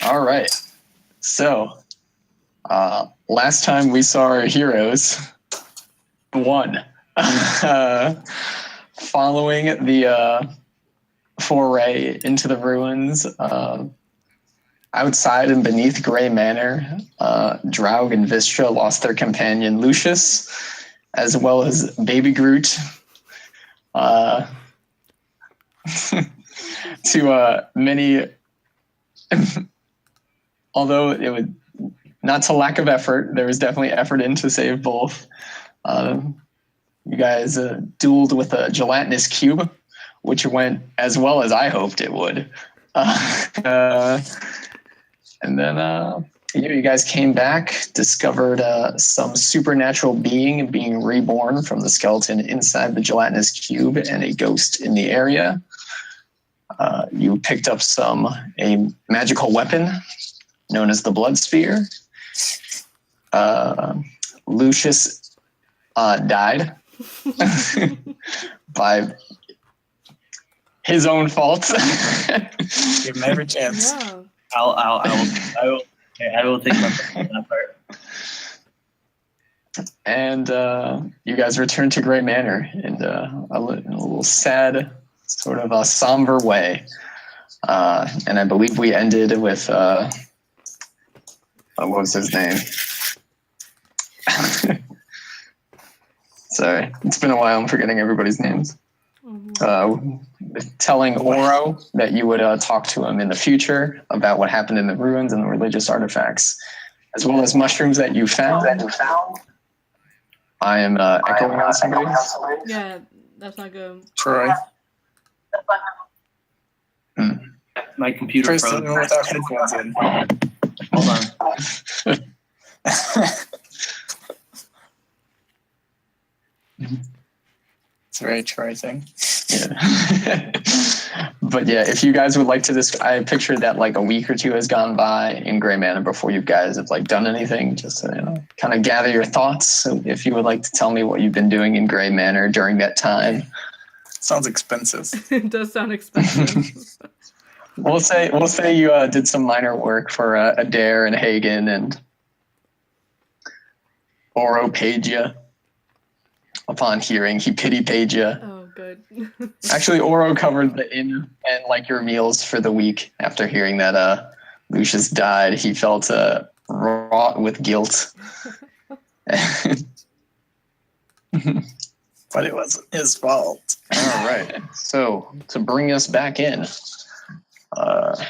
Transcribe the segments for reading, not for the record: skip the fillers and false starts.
All right. So, last time we saw our heroes won. Following the foray into the ruins, outside and beneath Grey Manor, Draug and Vistra lost their companion Lucius, as well as Baby Groot, to many. Although it would not to lack of effort, there was definitely effort in to save both. You guys dueled with a gelatinous cube, which went as well as I hoped it would. And then you guys came back, discovered some supernatural being being reborn from the skeleton inside the gelatinous cube and a ghost in the area. You picked up a magical weapon known as the Blood Sphere. Lucius died by his own fault. Give him every chance. Yeah. I will think about that part. And you guys returned to Grey Manor in a little sad, sort of a somber way. And I believe we ended with what was his name? Sorry, it's been a while. I'm forgetting everybody's names. Telling Oro that you would talk to him in the future about what happened in the ruins and the religious artifacts, as well as mushrooms that you found. I am echoing on somebody. Yeah, that's not good. Troy. My computer Troy's froze. sitting without headphones in. Hold on. It's a very Troy thing. Yeah. But yeah, if you guys would like to I pictured that like a week or two has gone by in Grey Manor before you guys have like done anything, just to kind of gather your thoughts. So if you would like to tell me what you've been doing in Grey Manor during that time. Sounds expensive. It does sound expensive. We'll say you did some minor work for Adair and Hagen, and Oro paid you. Upon hearing, he pity paid you. Oh, good. Actually, Oro covered the inn and like your meals for the week after hearing that Lucius died. He felt wrought with guilt. But it wasn't his fault. All right. So to bring us back in, the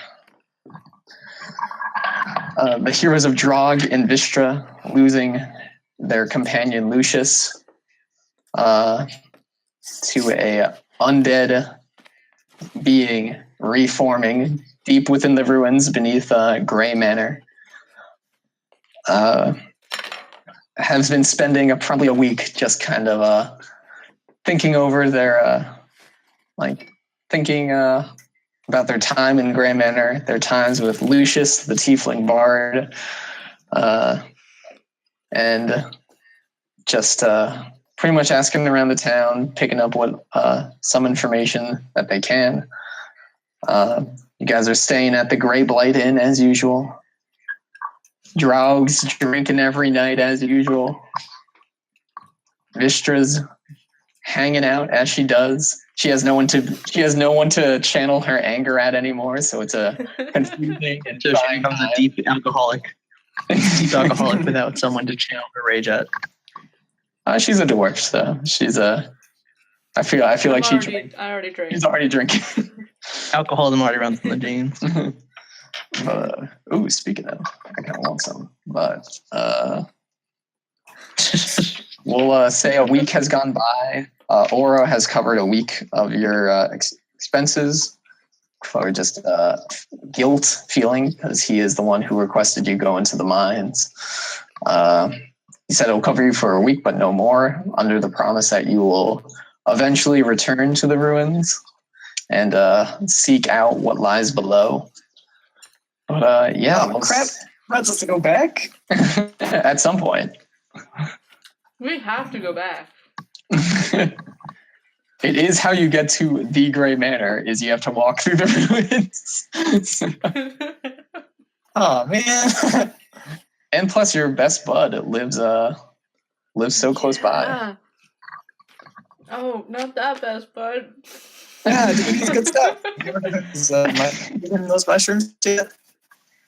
heroes of Draug and Vistra losing their companion Lucius to a undead being reforming deep within the ruins beneath Grey Manor. Has been spending probably a week just kind of thinking over their thinking about their time in Grey Manor, their times with Lucius, the Tiefling Bard, and just pretty much asking around the town, picking up what some information that they can. You guys are staying at the Grey Blight Inn as usual. Draug's drinking every night as usual. Vistra's hanging out as she does. She has no one to channel her anger at anymore, so it's a confusing and So she becomes a deep alcoholic without someone to channel her rage at. She's a dwarf, so she's a. I feel like she drinks. I already drank. She's already drinking. Alcoholism already runs in the genes. Speaking of, I kind of want some, but we'll say a week has gone by. Oro has covered a week of your expenses for just guilt feeling, because he is the one who requested you go into the mines. He said it will cover you for a week, but no more, under the promise that you will eventually return to the ruins and seek out what lies below. But Crap. Not just to go back? At some point. We have to go back. It is how you get to the Grey Manor, is you have to walk through the ruins. Oh man. And plus, your best bud lives so close by. Yeah. Oh, not that best, bud. Yeah, dude, he's good stuff. Is those mushrooms yet?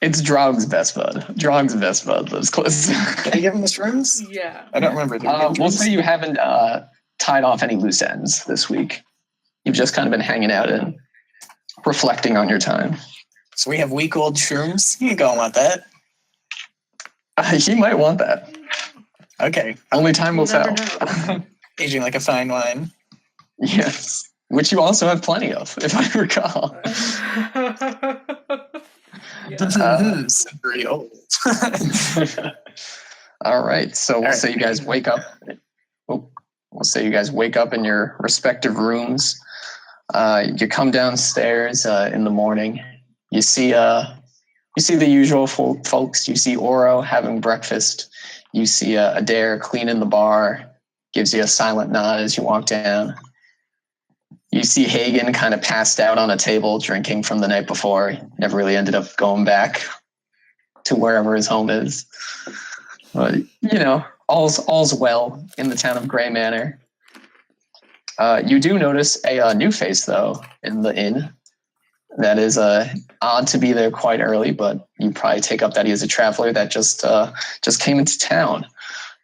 It's Drog's best bud. Drog's best bud lives close. Can I give him the shrooms? Yeah. I don't remember. We'll say you haven't tied off any loose ends this week. You've just kind of been hanging out and reflecting on your time. So we have week-old shrooms. You ain't gonna want that. He might want that. Okay. Only time will We'll never tell. Aging like a fine wine. Yes. Which you also have plenty of, if I recall. Yeah. Very old. All right. So we'll All say right. you guys wake up. We'll say you guys wake up in your respective rooms. You come downstairs in the morning. You see the usual folks. You see Oro having breakfast. You see Adair cleaning the bar. Gives you a silent nod as you walk down. You see Hagen kind of passed out on a table drinking from the night before. He never really ended up going back to wherever his home is. But, all's well in the town of Gray Manor. You do notice a new face, though, in the inn. That is odd to be there quite early, but you probably take up that he is a traveler that just came into town.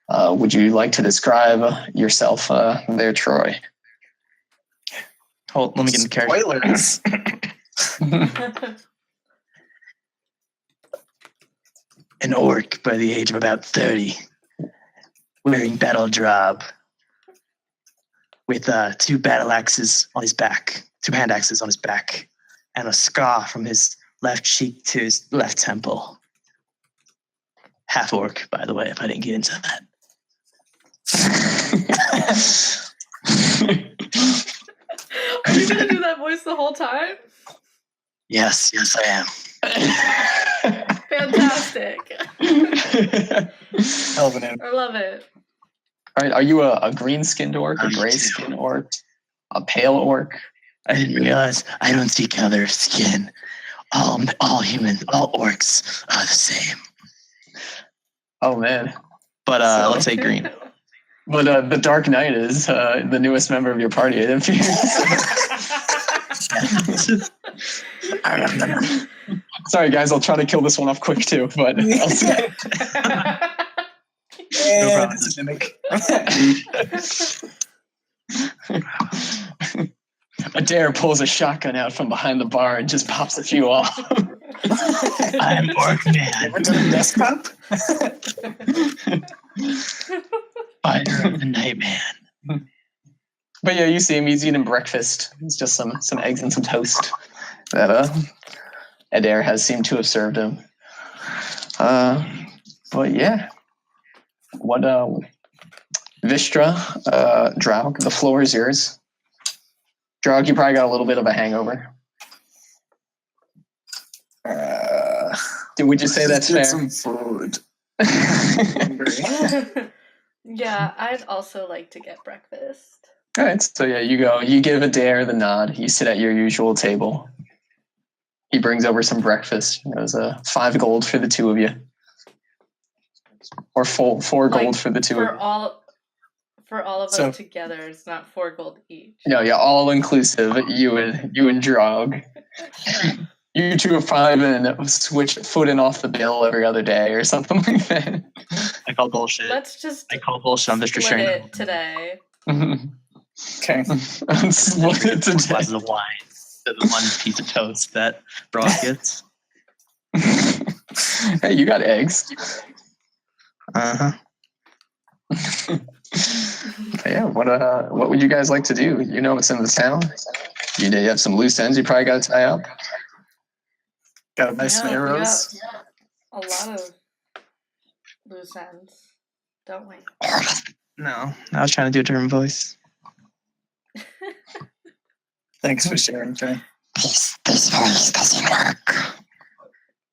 Would you like to describe yourself there, Troy? Hold, let me get in the character. Spoilers. An orc by the age of about 30, wearing battle drab, with two battle axes on his back, 2 hand axes on his back, and a scar from his left cheek to his left temple. Half orc, by the way, if I didn't get into that. Are you gonna do that voice the whole time? Yes, I am. Fantastic. Elven. I love it. All right, are you a green-skinned orc, a gray-skinned orc, a pale orc? I didn't realize I don't see color, skin. All humans, all orcs are the same. Oh, man. But So- let's say green. But the Dark Knight is the newest member of your party, it appears. Sorry, guys, I'll try to kill this one off quick, too. But I'll see. No problem. It's a mimic. Adair pulls a shotgun out from behind the bar and just pops a few off. I'm orc man, Went to the desktop. fighter of the night man. But yeah, you see him. He's eating breakfast. It's just some eggs and some toast that Adair has seemed to have served him. But yeah, what Vistra, Draug, the floor is yours. Draug, you probably got a little bit of a hangover. Would you say that's Get fair? some food. Yeah, I'd also like to get breakfast. All right, so yeah, you go. You give Adair the nod. You sit at your usual table. He brings over some breakfast. It was 5 gold for the 2 of you, or 4 gold Like, for the 2 of you. For all of So- us together, it's not 4 gold each. No, yeah, all inclusive. You and Drog. You 2 of 5 and switch foot in off the bill every other day or something like that. I call bullshit. Let's just I call bullshit. I'm just split sharing it today. Okay. Split it today. glasses of wine to the one piece of toast that Brock gets. Hey, you got eggs. Uh-huh. Yeah, what would you guys like to do? You know what's in the town. You have some loose ends you probably got to tie up. Got a nice Yeah, we arrows. got a lot of loose ends, don't we? No, I was trying to do a different voice. Thanks for sharing, Trey. This voice doesn't work.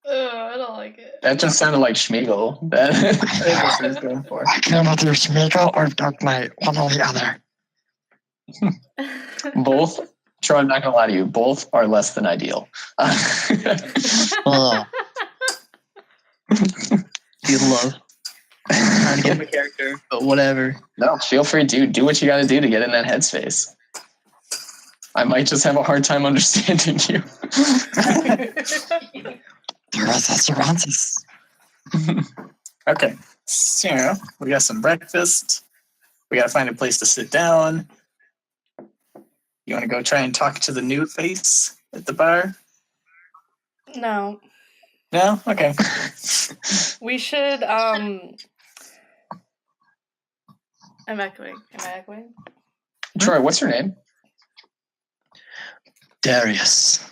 I don't like it. That just sounded like Schmeagol. That's what he was going for. I can either do Schmeagol or Dark Knight, one or the other. Both. Troy, I'm not gonna lie to you. Both are less than ideal. Oh. feel the love. Trying to get my character, but whatever. No, feel free to do what you got to do to get in that headspace. I might just have a hard time understanding you. Okay, so we got some breakfast. We got to find a place to sit down. You want to go try and talk to the new face at the bar? No. No? Okay. We should, I'm echoing. Am I echoing? Troy, what's your name? Darius.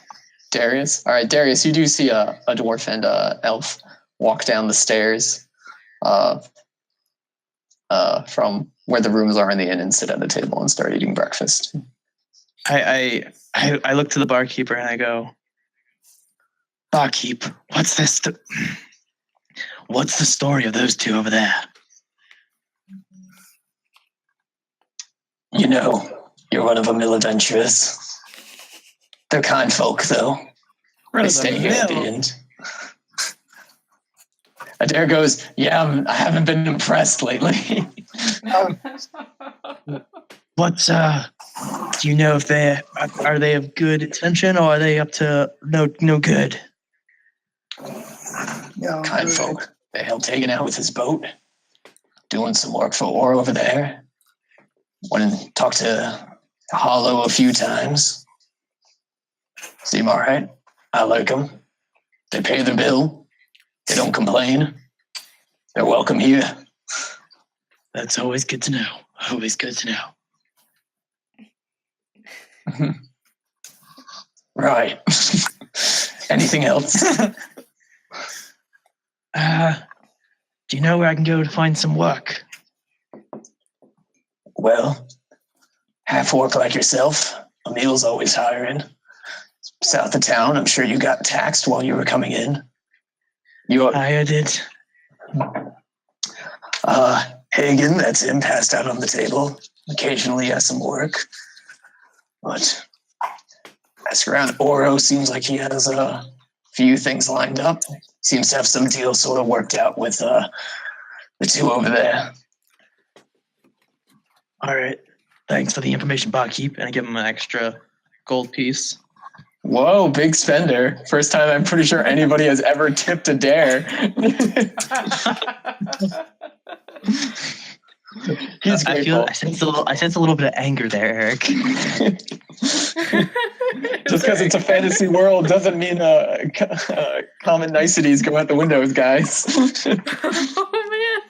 Darius? All right, Darius, you do see a dwarf and a elf walk down the stairs from where the rooms are in the inn and sit at the table and start eating breakfast. I look to the barkeeper and I go, Barkeep, what's this? What's the story of those two over there? You know, you're one of them ill adventurers. They're kind folk, though. They stay here at the end. Adair goes, yeah, I haven't been impressed lately. What, do you know if are they of good intention or are they up to no good? No, Kind folk. They helped Hagen out with his boat. Doing some work for Or over there. Went and talked to Hollow a few times. Seem all right. I like them. They pay their bill. They don't complain. They're welcome here. That's always good to know. Always good to know. Right. Anything else? Do you know where I can go to find some work? Well, half orc like yourself. Emil's always hiring. South of town, I'm sure you got taxed while you were coming in. I did. Hagen, that's him, passed out on the table. Occasionally has some work. But ask around Oro, seems like he has a few things lined up. Seems to have some deal sort of worked out with the two over there. All right. Thanks for the information, barkeep. And I give him an extra gold piece. Whoa, big spender. First time I'm pretty sure anybody has ever tipped a dare. He's grateful. I sense a little bit of anger there, Eric. Just because it's a fantasy world doesn't mean common niceties go out the windows, guys. Oh, man.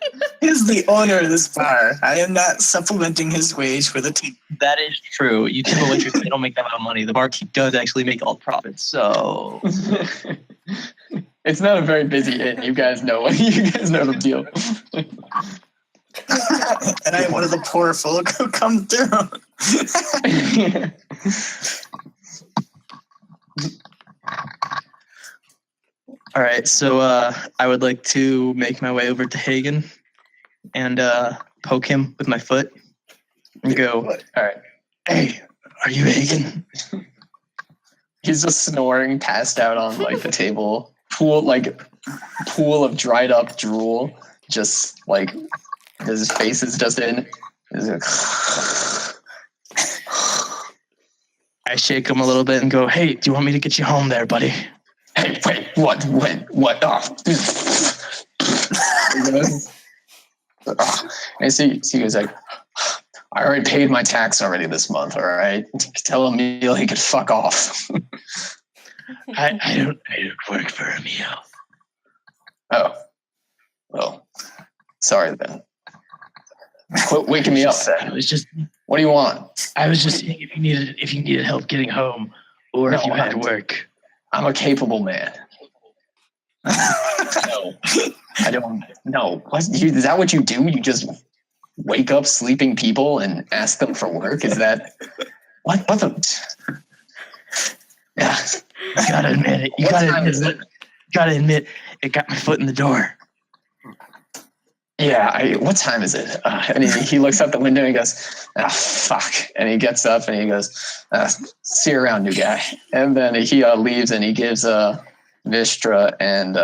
He's the owner of this bar. I am not supplementing his wage for the team. That is true. You tip a waitress, they don't make that amount of money. The barkeep does actually make all the profits, so... It's not a very busy inn. You guys know the deal. And I am one of the poor folk who come through. All right, so I would like to make my way over to Hagen and poke him with my foot and go, All right. Hey, are you Hagen? He's just snoring, passed out on like the table. Pool of dried up drool. Just like his face is just in. I shake him a little bit and go, hey, do you want me to get you home there, buddy? Hey, wait, what? When? What? And he was like, I already paid my tax already this month, all right? Tell Emil he could fuck off. I don't work for Emil. Oh. Well, sorry then. Quit waking me up then. What do you want? I was just seeing if you needed help getting home or if you had work. I'm a capable man. No. I don't know. Is that what you do? You just wake up sleeping people and ask them for work? Is that what the yeah. You gotta admit it. You gotta admit it got my foot in the door. Yeah, what time is it? And he looks out the window and he goes, fuck. And he gets up and he goes, see you around, new guy. And then he leaves and he gives Vistra and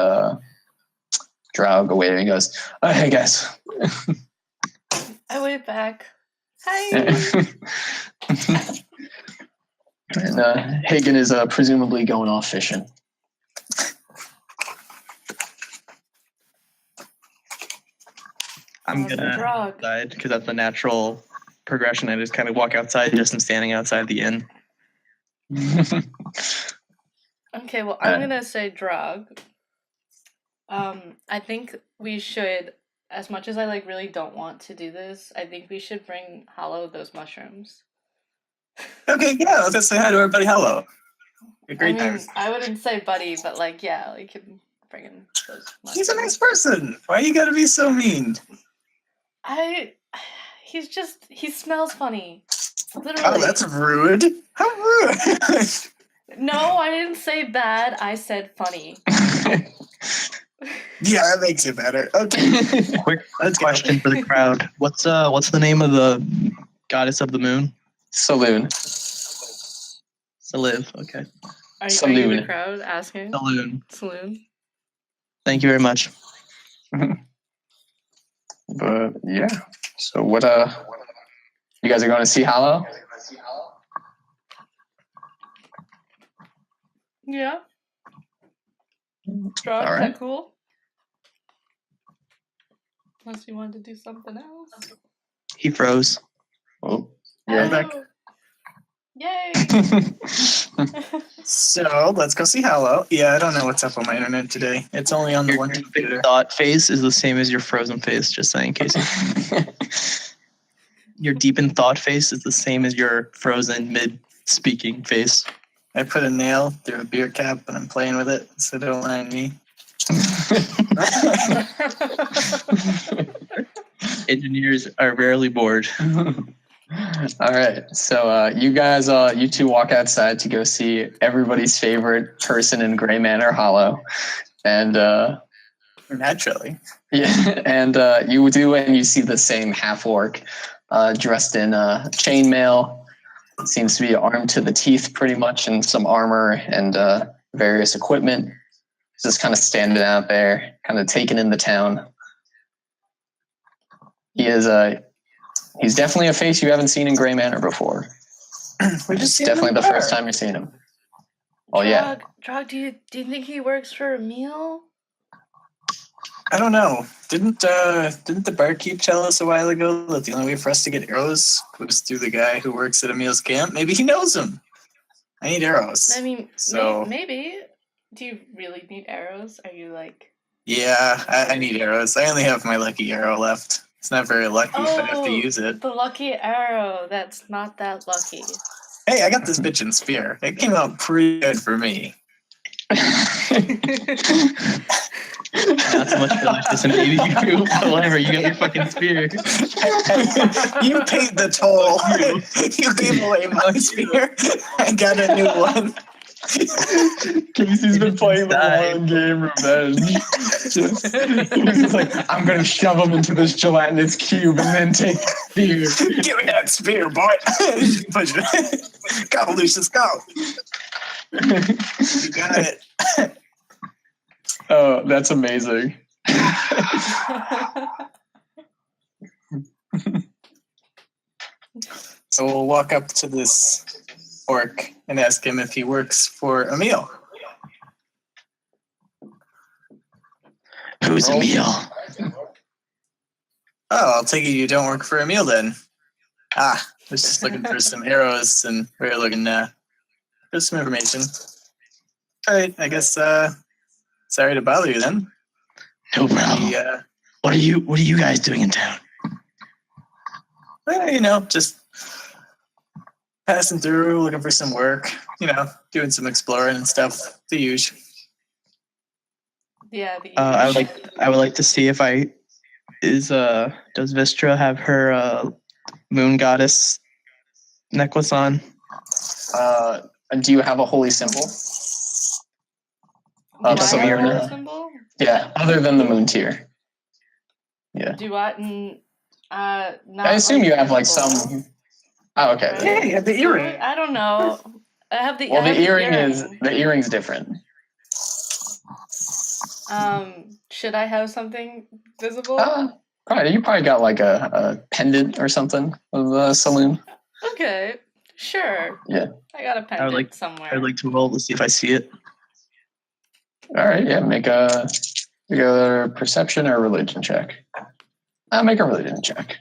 Drow go waving. He goes, "Oh, hey guys." I wave back. Hi. And Hagen is presumably going off fishing. I'm gonna Drug. outside because that's the natural progression. I just kind of walk outside, just am standing outside the inn. Okay, well, I'm gonna say drug. I think we should, as much as I like really don't want to do this, I think we should bring Hollow those mushrooms. Okay, yeah, let's just say hi to our buddy Hello. A I great mean, time. I wouldn't say buddy, but like, yeah, we can bring in those mushrooms. He's a nice person. Why you gotta be so mean? He smells funny. Literally. Oh, that's rude. How rude. No, I didn't say bad, I said funny. Yeah, that makes it better. Okay. Quick question for the crowd: what's the name of the goddess of the moon? Saloon. Saliv. Okay. Are you Saloon. the crowd asking? Saloon. Saloon. Thank you very much. But yeah. So what? You guys are going to see Hollow? Yeah. Drug, All is right. that cool? Unless you wanted to do something else. He froze. Oh. Yeah. Back. Oh. Yay! So let's go see Hello. Yeah, I don't know what's up on my internet today. It's only on the Your one big computer. thought face is the same as your frozen face. Just saying, in case your deep in thought face is the same as your frozen mid speaking face. I put a nail through a beer cap and I'm playing with it, so don't mind me. Engineers are rarely bored. All right. So you guys, you two walk outside to go see everybody's favorite person in Gray Manor Hollow. And Naturally. yeah, and you do, and you see the same half-orc dressed in chainmail. Seems to be armed to the teeth pretty much in some armor and various equipment. Just kind of standing out there, kind of taking in the town. He is he's definitely a face you haven't seen in Gray Manor before. We just It's definitely the first time you're seeing him. Oh yeah. Drug, do you think he works for a meal? I don't know. Didn't the barkeep tell us a while ago that the only way for us to get arrows was through the guy who works at Emil's camp? Maybe he knows him. I need arrows. I mean, So- maybe. Do you really need arrows? Are you like... Yeah, I need arrows. I only have my lucky arrow left. It's not very lucky if I have to use it. The lucky arrow. That's not that lucky. Hey, I got this bitch in spear. It came out pretty good for me. Not so much for like this and baby you, but whatever, you got your fucking spear. You paid the toll. You gave away my spear. I got a new one. Casey's been playing the long game revenge. He's just like, I'm gonna shove him into this gelatinous cube and then take the spear. Give me that spear, boy. Push it. Go, Lucius, go. You got it. Oh, that's amazing. So we'll walk up to this orc and ask him if he works for Emil. Who's Emil? Oh, I'll take it you don't work for Emil then. I was just looking for some arrows and we were looking for some information. All right, I guess sorry to bother you then. No problem. Yeah, What are you guys doing in town? well, just passing through, looking for some work, doing some exploring and stuff, the usual. Yeah. I would like to see if does Vistra have her moon goddess necklace on? Do you have a holy symbol? Do I so have you're a not- symbol? Yeah, other than the moon tier. Yeah. Do I? Not I assume you have like symbol, some. Oh, okay. right? Yeah, you have the earring. I don't know. I have the. Well, I have the earring's different. Should I have something visible? Probably, you probably got like a pendant or something of the saloon. Okay, sure. Yeah. I got a pendant somewhere. I'd like to roll to see if I see it. All right, yeah, make a perception or religion check. Make a religion check.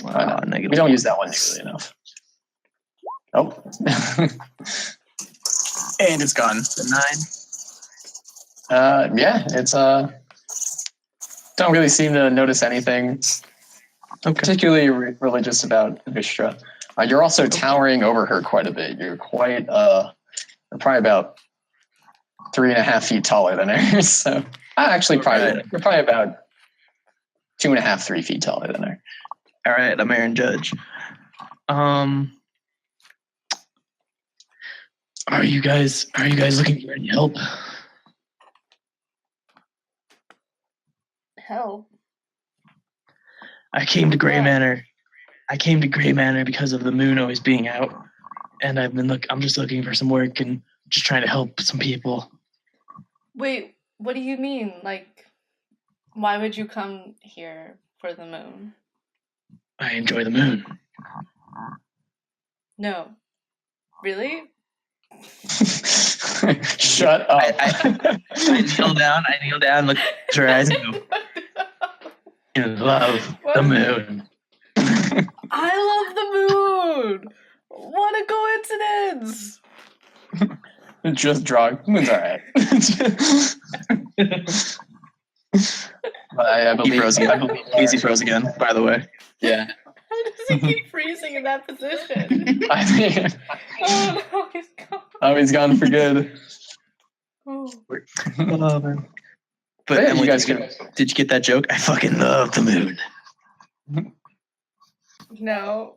Why not? Negative. We don't use that one nearly enough. Oh. And it's gone. 9. Yeah, it's don't really seem to notice anything particularly religious about Vistra. You're also towering over her quite a bit. You're quite you're probably about 3.5 feet taller than her. So you're probably about 2.5, 3 feet taller than her. All right, I'm Aaron Judge. Are you guys looking for any help? Help? I came to Gray Manor. Because of the moon always being out, and I'm just looking for some work and just trying to help some people. Wait, what do you mean? Like, why would you come here for the moon? I enjoy the moon. No. Really? Shut up. I kneel down, look at her eyes, and go, "You love the moon." I love the moon! What a coincidence! Just draw. Moon's all right. I believe Easy froze again, by the way. Yeah. How does he keep freezing in that position? I mean, Oh no, he's gone. oh, he's gone for good. Oh. But Yeah, Emily, you guys did you get that joke? I fucking love the moon. No.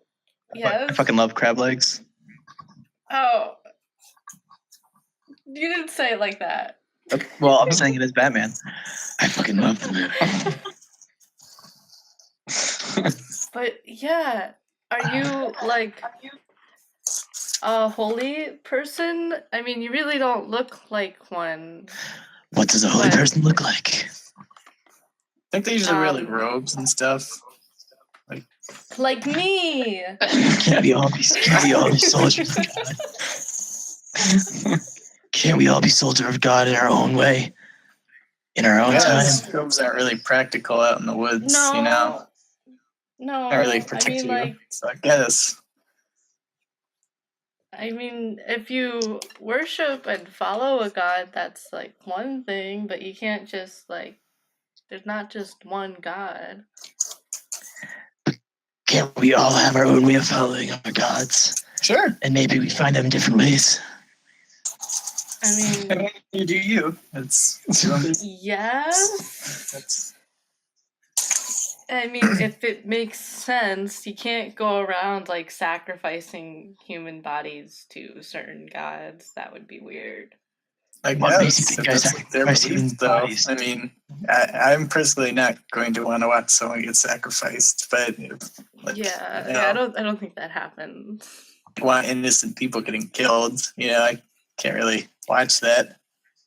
Yes. I fucking love crab legs. Oh. You didn't say it like that. Well, I'm saying it as Batman. I fucking love the moon. But yeah, are you like a holy person? I mean, you really don't look like one. What does a holy person look like? I think they usually wear like robes and stuff. Like me. Can't we all be soldiers of God? Can't we all be soldiers of God in our own way? In our own time? Robes aren't really practical out in the woods, No. you know? No. Not really protect you. Like, So I guess. I mean, if you worship and follow a god, that's like one thing, but you can't just like, there's not just one god. Can't we all have our own way of following our gods? Sure. And maybe we find them in different ways. I mean, You do you. It's yes. I mean, if it makes sense, you can't go around like sacrificing human bodies to certain gods. That would be weird. I What makes guess you think if I that's like their sacrifice belief, human though. bodies? I mean, I'm personally not going to want to watch someone get sacrificed, but Yeah, I don't think that happens. want innocent people getting killed, I can't really watch that.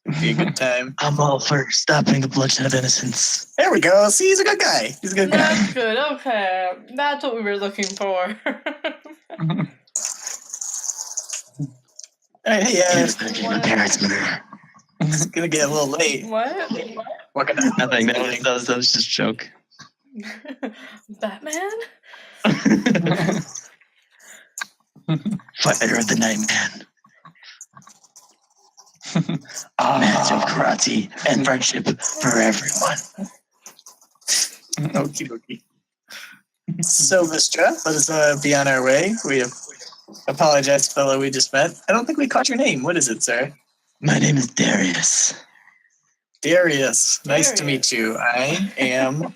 It'd be a good time. I'm all for stopping the bloodshed of innocence. There we go. See, he's a good guy. He's a good guy. That's good. Okay, that's what we were looking for. Hey, My parents' murder. it's gonna get a little late. What? What can I? Nothing. That was just a joke. Batman? Fighter of the Night Man. Master of karate and friendship for everyone. Okie dokie. So, Vistra, let us be on our way. We apologize, fellow we just met. I don't think we caught your name. What is it, sir? My name is Darius. Darius. Nice to meet you. I am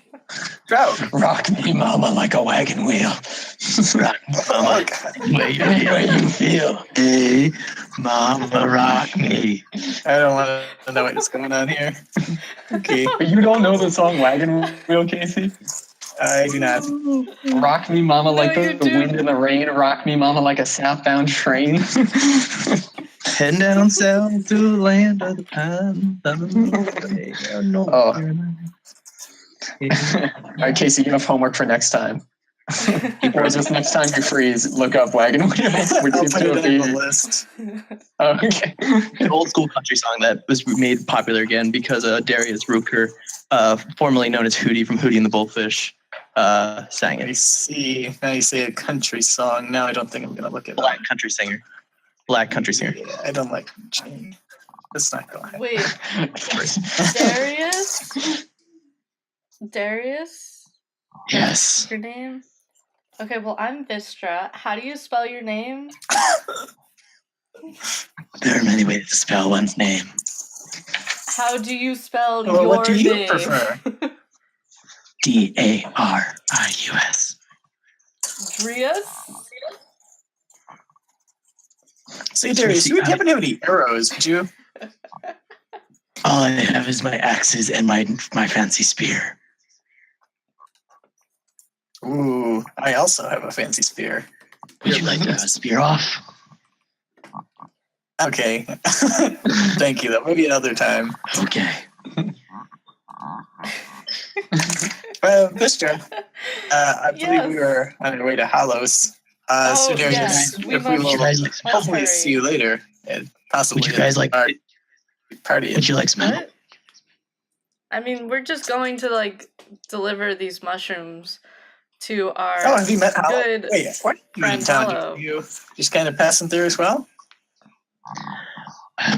Trout. Rock me, mama, like a wagon wheel. Rock mama, way you feel. Hey, mama, rock me. I don't want to know what's going on here. Okay, But you don't know the song Wagon Wheel, Casey? I do not. Rock me, mama, like you the do. wind and the rain. Rock me, mama, like a southbound train. Heading down south to the land of the pine. Oh. All right, Casey, you have homework for next time. Or just next time you freeze, look up Wagon Wheel. Which I'll seems put to it in the be list. oh, okay. An old school country song that was made popular again because Darius Rucker, formerly known as Hootie from Hootie and the Bullfish, sang Let me it. see. Now you say a country song. Now I don't think I'm going to look it Black up. country singer. Black country singer. Yeah, I don't like country. Let's not go ahead. Wait, Darius? Darius? Yes. Your name? Okay, well, I'm Vistra. How do you spell your name? There are many ways to spell one's name. How do you spell Well, your what do you name? prefer? Darius. Drius? Say, Darius, you would happen to have any arrows, would you? All I have is my axes and my fancy spear. Ooh, I also have a fancy spear. Would you like to have a spear off? Okay. Thank you, though. Maybe another time. Okay. Vistra, I believe we were on our way to Hallows. So, Darius, yes, if we we will must- hopefully hurry. see you later, and possibly Would you guys like? our party. Would you like some help? What? I mean, we're just going to, like, deliver these mushrooms to our Oh, have you met Hallow? good Wait, what are you in friend town? Hallow. You just kind of passing through as well? I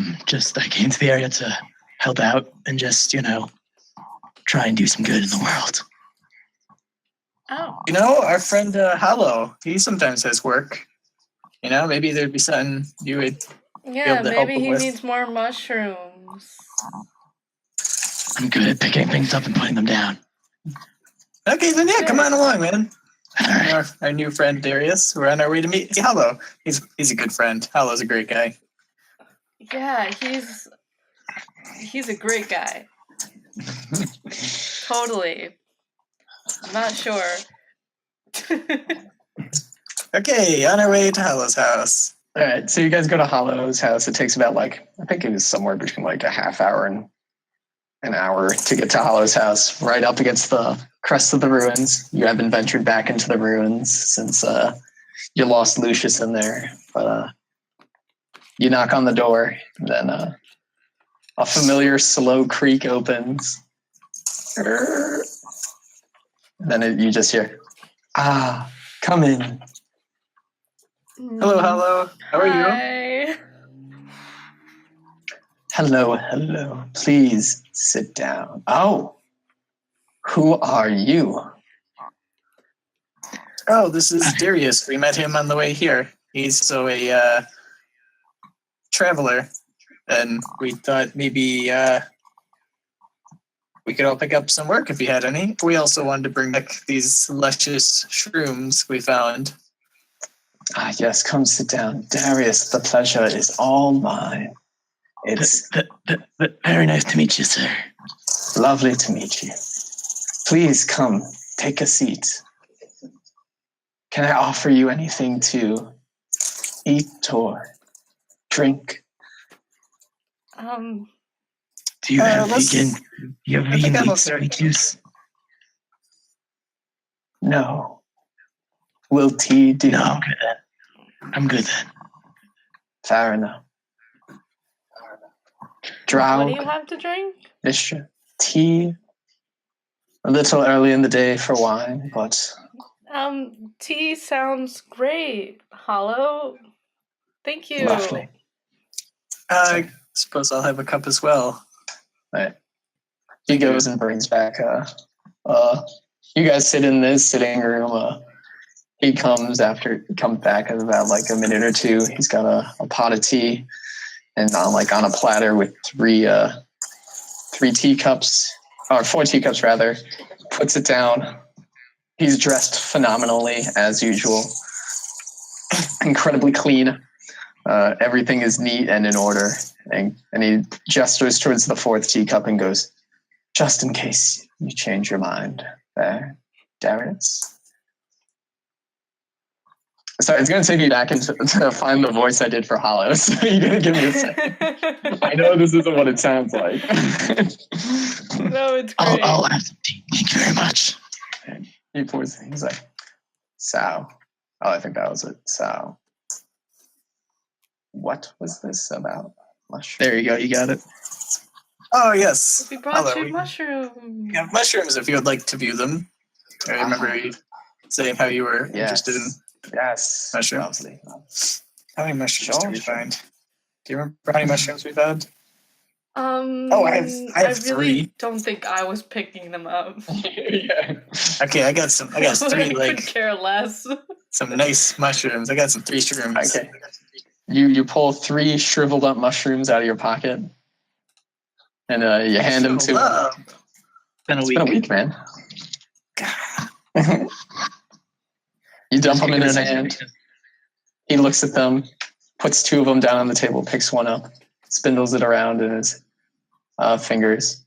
came to the area to help out and just, try and do some good in the world. Oh, You know, our friend Hallow, he sometimes has work. You know, maybe there'd be something you would. yeah, able to help maybe him he with. needs more mushrooms. I'm good at picking things up and putting them down. Okay, then yeah, come on along, man. All right. Our new friend Darius, we're on our way to meet Hallow. He's a good friend. Hallow's a great guy. Yeah, he's a great guy. Totally. I'm not sure. Okay, on our way to Hallow's house. All right, so you guys go to Hollow's house. It takes about I think it was somewhere between a half hour and an hour to get to Hollow's house, right up against the crest of the ruins. You haven't ventured back into the ruins since you lost Lucius in there. But you knock on the door, and then a familiar slow creak opens. And then you just hear, come in. Hello, Hallow. How are you? Hi. Hello. Please sit down. Oh, who are you? Oh, this is Darius. We met him on the way here. He's a traveler, and we thought maybe we could all pick up some work if you had any. We also wanted to bring back these luscious shrooms we found. Yes, come sit down. Darius, the pleasure is all mine. It's Very nice to meet you, sir. lovely to meet you. Please come, take a seat. Can I offer you anything to eat or drink? Do you have vegan? You have I think I'm vegan okay. sweet juice? No. Will tea do? No, I'm good then. I'm good then. Fair enough. What Drow, do you have to drink? Vistra, tea. A little early in the day for wine, but Tea sounds great. Hollow. Thank you. lovely. I suppose I'll have a cup as well. Right. He goes and brings back you guys sit in this sitting room. He comes back in about a minute or two. He's got a pot of tea and on a platter with three teacups, or 4 teacups rather, puts it down. He's dressed phenomenally as usual. Incredibly clean. Everything is neat and in order. And he gestures towards the 4th teacup and goes, just in case you change your mind there, Darius. Sorry, it's going to take me back to find the voice I did for Hollow. So you're going to give me a second. I know this isn't what it sounds like. No, it's great. I'll have to thank you very much. He pours. He's like, "So, oh, I think that was it. So, what was this about mushroom?" There you go. You got it. Oh, yes. We brought Hello, you we mushrooms. have mushrooms if you would like to view them. I remember you saying how you were interested in Yes. mushrooms. Lovely. How many mushrooms did we Sure. find? Do you remember how many mushrooms we found? Oh, I have really 3. don't think I was picking them up. Yeah. Okay, I got 3 I could care less. some nice mushrooms. I got some 3 shrooms. Okay. You pull 3 shriveled up mushrooms out of your pocket, and you hand them to him. It's been a It's been a week, man. You dump them in his hand. He looks at them, puts 2 of them down on the table, picks one up, spindles it around in his fingers,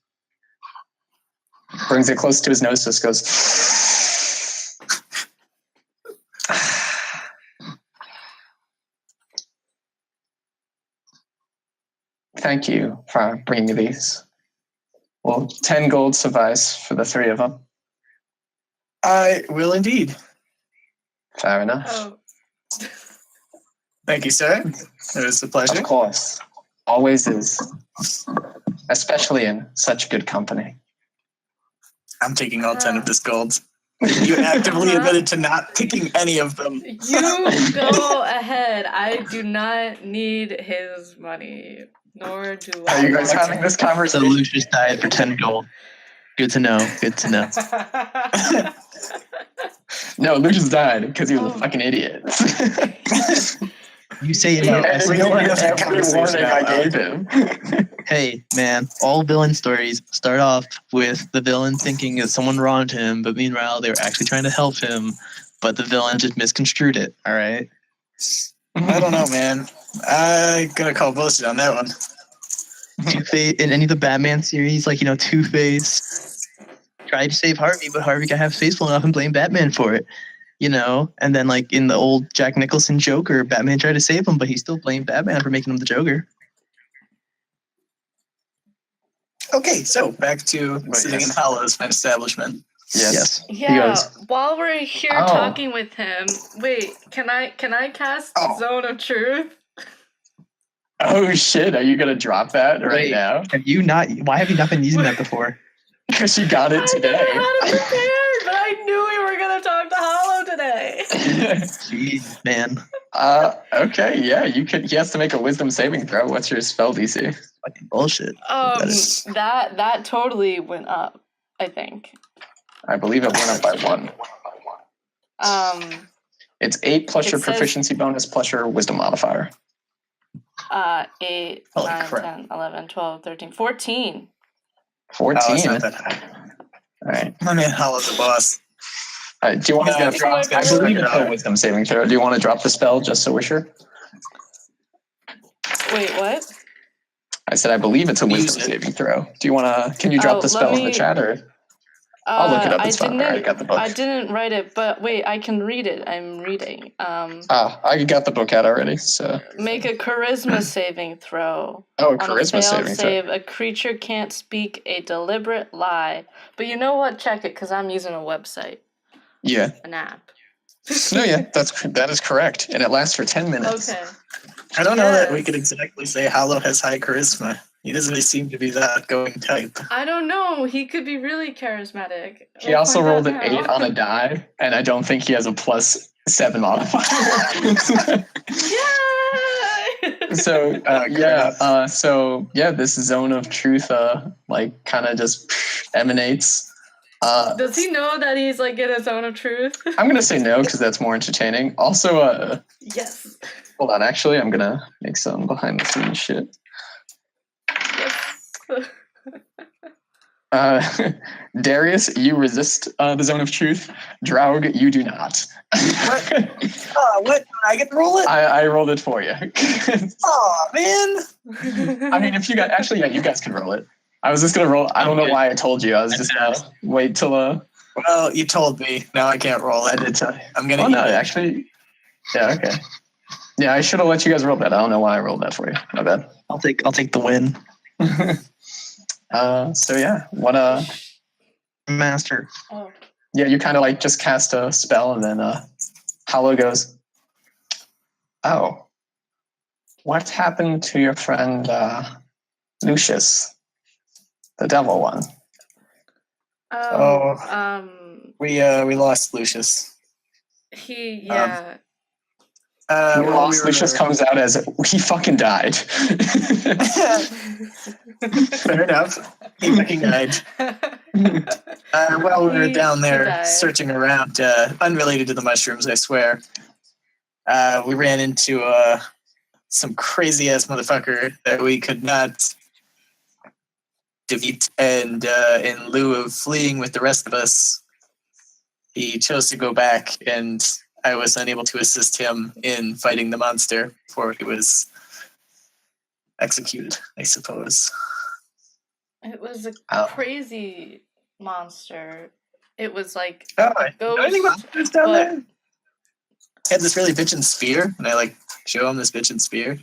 brings it close to his nose, just goes. Thank you for bringing me these. Well, 10 gold suffice for the 3 of them. I will indeed. Fair enough. Oh. Thank you, sir. It was a pleasure. Of course. Always is. Especially in such good company. I'm taking all 10 of this gold. You actively admitted to not picking any of them. You go ahead. I do not need his money, nor do I. Are you guys having this So conversation? Lucius died for 10 gold. Good to know. Good to know. No, Lucius died because he was Oh. a fucking idiot. You say it. Yeah. Every warning I gave him. Hey, man, all villain stories start off with the villain thinking that someone wronged him, but meanwhile, they were actually trying to help him, but the villain just misconstrued it, all right? I don't know, man. I'm gonna call bullshit on that one. Two-Face, in any of the Batman series, like, Two-Face tried to save Harvey, but Harvey got half his face blown off and blamed Batman for it, And then, like, in the old Jack Nicholson Joker, Batman tried to save him, but he still blamed Batman for making him the Joker. Okay, so back to sitting in Hollow's establishment. Yes. Yeah, He goes, while we're here Oh. talking with him, wait, can I cast Oh. Zone of Truth? oh shit, are you going to drop that right Wait. now? Why have you not been using that before? Because you got it I never today. had it prepared, but I knew we were gonna talk to Hollow today. Jeez, man. Okay, yeah, he has to make a wisdom saving throw. What's your spell DC? Fucking bullshit. That is- That totally went up, I think. I believe it went up by 1. It's 8 plus It your says- proficiency bonus plus your wisdom modifier. 8, Holy 9, crap. 10, 11, 12, 13, 14. 14. Oh, it's not that high. All right. My man Hollow's a boss. Do you want to Yeah, drop? it's I like- believe it's a wisdom saving throw. Do you want to drop the spell just so we're sure? Wait, what? I said I believe it's a Use wisdom it. saving throw. Do you want to? Can you drop the let spell in the me- chat or? I'll look it up. I It's fine. I already got the book. I didn't write it, but wait, I can read it. I'm reading. I got the book out already. So Make a charisma saving throw. a On a charisma failed saving throw. save, a creature can't speak a deliberate lie. But you know what? Check it, because I'm using a website, Yeah. an app. No, yeah, that is correct, and it lasts for 10 minutes. Okay. I don't know that we Yes. could exactly say Hollow has high charisma. He doesn't really seem to be that outgoing type. I don't know. He could be really charismatic. He We'll also find rolled out an 8 now. on a die, and I don't think he has a +7 modifier. Yay! So this zone of truth kind of just emanates. Does he know that he's like in a zone of truth? I'm gonna say no because that's more entertaining. Also, Yes. hold on, actually, I'm gonna make some behind the scenes shit. Yes. Darius, you resist the zone of truth. Draug, you do not. Oh, what? I get to roll it? I rolled it for you. Oh, man. I mean, if you guys actually, yeah, you guys can roll it. I was just gonna roll. I don't know why I told you. I was just gonna wait till Well, you told me. Now I can't roll I it. did tell you. I'm gonna Oh eat no, it. actually, Yeah, okay. Yeah, I should have let you guys roll that. I don't know why I rolled that for you. My bad. I'll take the win. So yeah, what Master. Oh. yeah, you kind of like just cast a spell and then Hollow goes, "Oh, what happened to your friend Lucius, the devil one?" We lost Lucius. He We lost. Lucius comes out as he fucking died. Fair enough. He fucking died. While we were down there searching around, unrelated to the mushrooms, I swear, we ran into some crazy ass motherfucker that we could not defeat, and in lieu of fleeing with the rest of us, he chose to go back, and I was unable to assist him in fighting the monster before he was executed, I suppose. It was a crazy monster. It was like anything monsters down there? I had this really bitchin' spear, and I show him this bitchin' spear.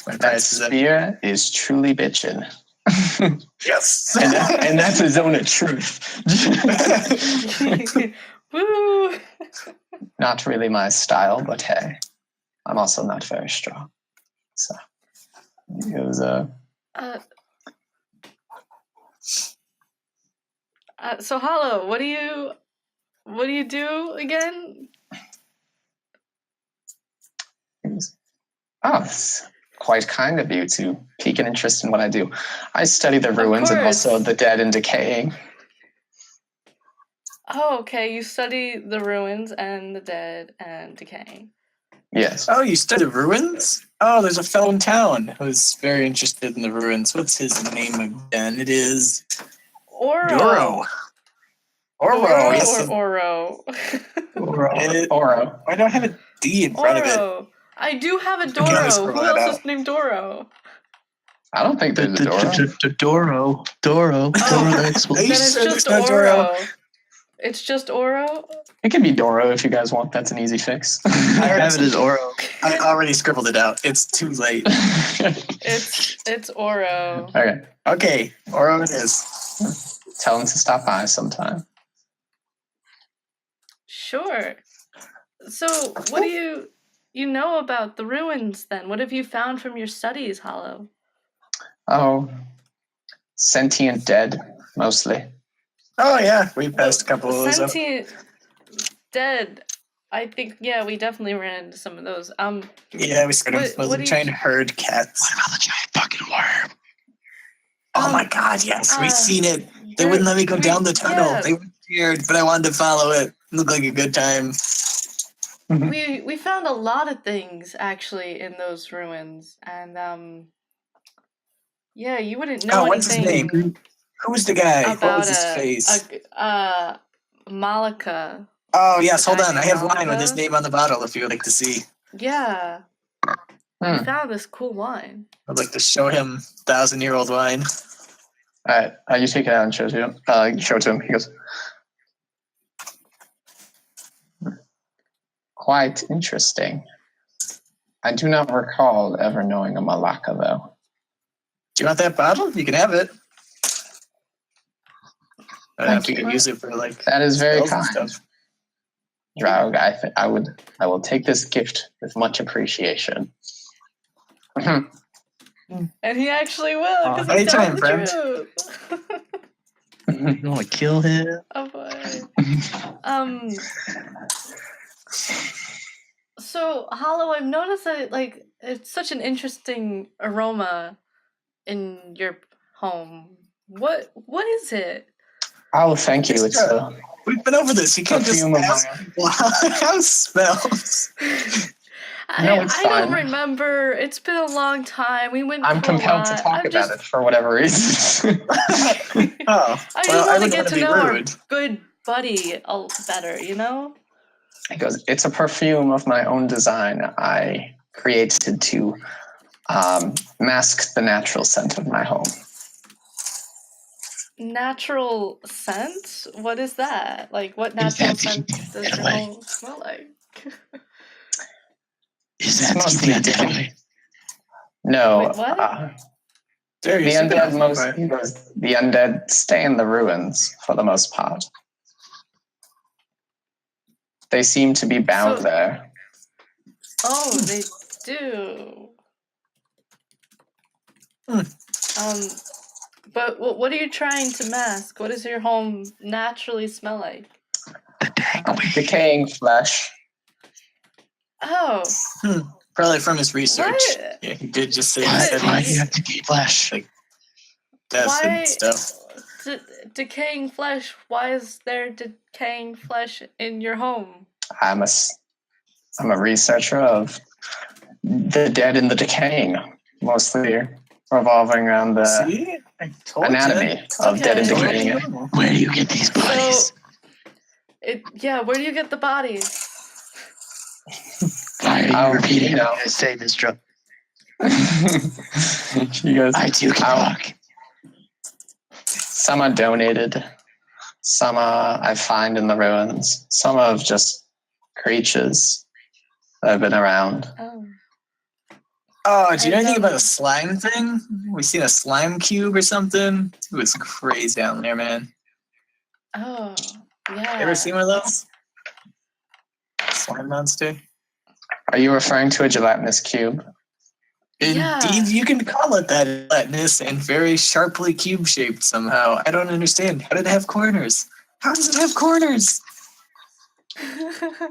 That spear is truly bitchin'. Yes, and that's a zone of truth. Woo! Not really my style, but hey, I'm also not very strong. So it was So Hollow, what do you do again? It's quite kind of you to pique an interest in what I do. I study the ruins and also the dead and decaying. Oh, okay. You study the ruins and the dead and decaying. Yes. Oh, you study the ruins? Oh, there's a fellow in town who's very interested in the ruins. What's his name again? It is Oro. Oro. Yes. Oro. Oro. Why do I have a D in front of it? I do have a Doro. Who else is named Doro? I don't think there's a Doro. Doro. Then it's just Oro. It's just Oro? It can be Doro if you guys want. That's an easy fix. I have it as Oro. I already scribbled it out. It's too late. It's Oro. Okay. Oro it is. Tell him to stop by sometime. Sure. So, what do you know about the ruins then? What have you found from your studies, Hollow? Oh, sentient dead, mostly. Oh, yeah. We passed a couple of those Sentient dead. I think, we definitely ran into some of those. Yeah, we sort of was trying to herd cats. What about the giant fucking worm? Oh my god, yes. We've seen it. They wouldn't let me go down the tunnel. Yeah. They were scared, but I wanted to follow it. It looked like a good time. We found a lot of things actually in those ruins, and you wouldn't know anything. What's his name? Who's the guy? What was his face? Malika. Oh yes, hold on. I have wine with his name on the bottle if you would like to see. Yeah. We found this cool wine. I'd like to show him 1,000-year-old wine. All right, you take it out and show it to him. Show it to him. He goes, quite interesting. I do not recall ever knowing a Malacca, though. Do you want that bottle? You can have it. I don't know if you can use it for that is very kind. Stuff. Draug, I will take this gift with much appreciation. And he actually will, because he's anytime, telling the friend. truth. You want to kill him? Oh boy. So Hollow, I've noticed that it's such an interesting aroma in your home. What is it? Oh, thank you. It's we've been over this. You can't just ask people how the house smells. I don't remember. It's been a long time. We went. I'm compelled to talk about it for whatever reason. I just want to get to know our good buddy better. You know. It goes. It's a perfume of my own design. I created to mask the natural scent of my home. natural scent? What is that? Like, what Is natural that the scent does dead your way? home smell like? Is It's that mostly the dead different. way? No. Wait, what? Darius, The you've been undead awful most quiet. the undead stay in the ruins for the most part. They seem to be bound So- there. Oh, they do. But what are you trying to mask? What does your home naturally smell like? The dead way. Decaying flesh. Oh, Probably from his research. What? Yeah, he did just say What? that Why do he's you have to keep flesh? death why? and stuff. Decaying flesh. Why is there decaying flesh in your home? I'm a researcher of the dead and the decaying, mostly revolving around the See? I told anatomy of dead and Okay. decaying. Where do you get these bodies? Where do you get the bodies? Why are you Oh, repeating you know. what I say, Mistra? You guys, I too can talk. some are donated, some I find in the ruins, some of just creatures that have been around. Oh. Oh, do you know I anything don't- about a slime thing? We seen a slime cube or something. It was crazy down there, man. Oh. Yeah. Ever seen one of those? Slime monster? Are you referring to a gelatinous cube? Yeah. Indeed, you can call it that gelatinous and very sharply cube shaped somehow. I don't understand. How did it have corners? How does it have corners?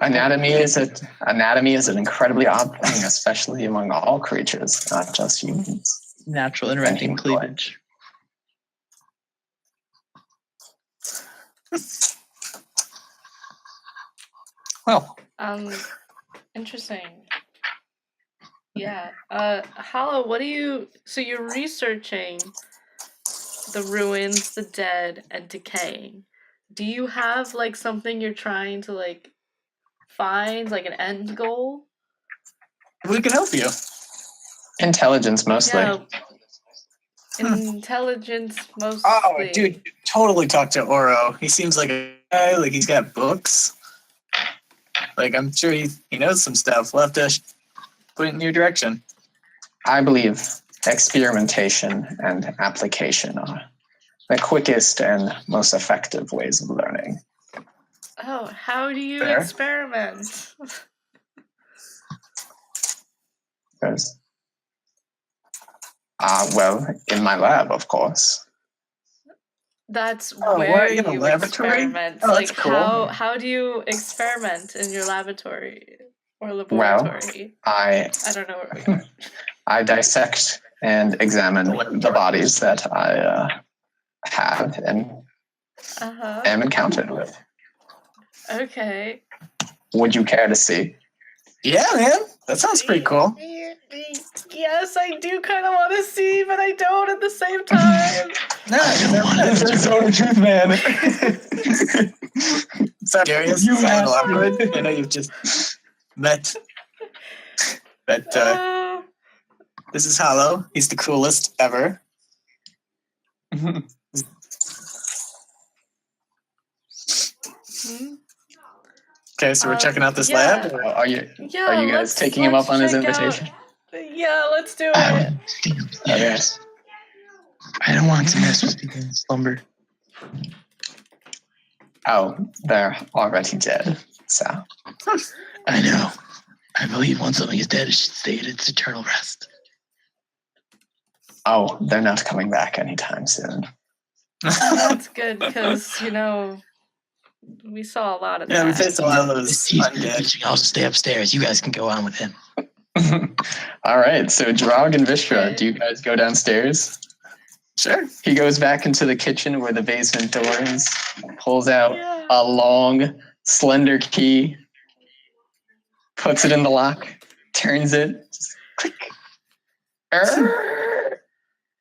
Anatomy is an incredibly odd thing, especially among all creatures, not just humans. Natural interacting Any cleavage. Well, Interesting. Yeah. Hollow, so you're researching the ruins, the dead, and decaying. Do you have like something you're trying to like find, like an end goal? we can help you. Intelligence, mostly. Yeah. Intelligence mostly. Oh, dude, totally talk to Oro. He seems like a guy, like he's got books. Like, I'm sure he knows some stuff. We'll have to put it in your direction. I believe experimentation and application are the quickest and most effective ways of learning. Oh, how do you Fair. experiment? Because, well, in my lab, of course. That's Oh, where what, you have a you laboratory? experiment. Oh, that's like cool. how do you experiment in your laboratory or laboratory? I don't know. I dissect and examine the bodies that I have and am encountered with. Okay. Would you care to see? Yeah, man. That sounds pretty cool. Yes, I do kind of want to see, but I don't at the same time. No, Truth, man. sorry, Darius. You It's a little asked awkward. I know you've just met. But this is Hollow. He's the coolest ever. Hmm? Okay, so we're checking out this yeah. lab. or- Are you Yeah, guys let's- taking him let's up on his check out- invitation? Yeah, let's do I it. would stay upstairs. I don't want to mess with people in slumber. Oh, they're already dead. So I know. I believe once something is dead, it should stay at its eternal rest. they're not coming back anytime soon. That's good because we saw a lot of that. Yeah, we faced a lot of those He's been undead. teaching. I'll just stay upstairs. You guys can go on with him. All right, so Drog and Vistra, Okay. do you guys go downstairs? Sure. He goes back into the kitchen where the basement door is, pulls out Yeah. a long, slender key, puts it in the lock, turns it, just click,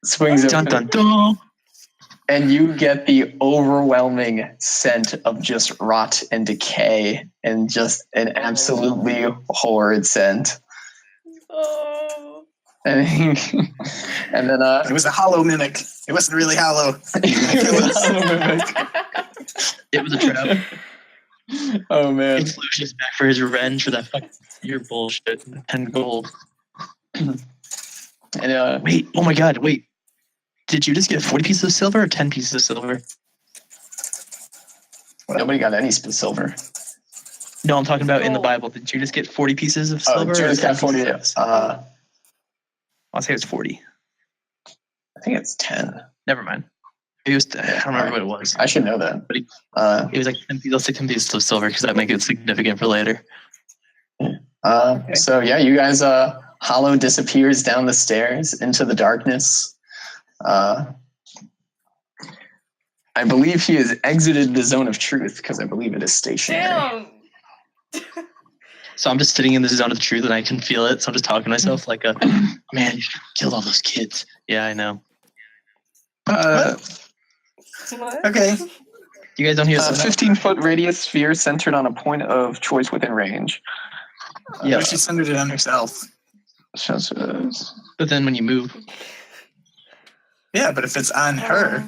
swings Dun open, dun dun. and you get the overwhelming scent of just rot and decay and just an absolutely horrid scent. Oh. and then It was a hollow mimic. It wasn't really hollow. It was a trap. Oh man. Lucius back for his revenge for that fucking your bullshit. 10 gold. And Wait, oh my god, wait. Did you just get 40 pieces of silver or 10 pieces of silver? nobody got any silver. No, I'm talking about in the Oh. Bible. Did you just get 40 pieces of Oh, silver? or Judas 10 got 40. pieces of silver? I'll say it was 40. I think it's 10. Never mind. It was, I don't remember what it was. I should know that. But Uh, it was like 10 pieces, 10 pieces of silver because that make it significant for later. So yeah, you guys, Hollow disappears down the stairs into the darkness. I believe he has exited the zone of truth because I believe it is stationary. Damn. So I'm just sitting in the zone of truth and I can feel it. So I'm just talking to myself like, man, you killed all those kids. Yeah, I know. What? Okay. You guys don't hear A that? 15-foot radius sphere centered on a point of choice within range. Yeah. She centered it on herself. But then when you move, Yeah, but if it's on her,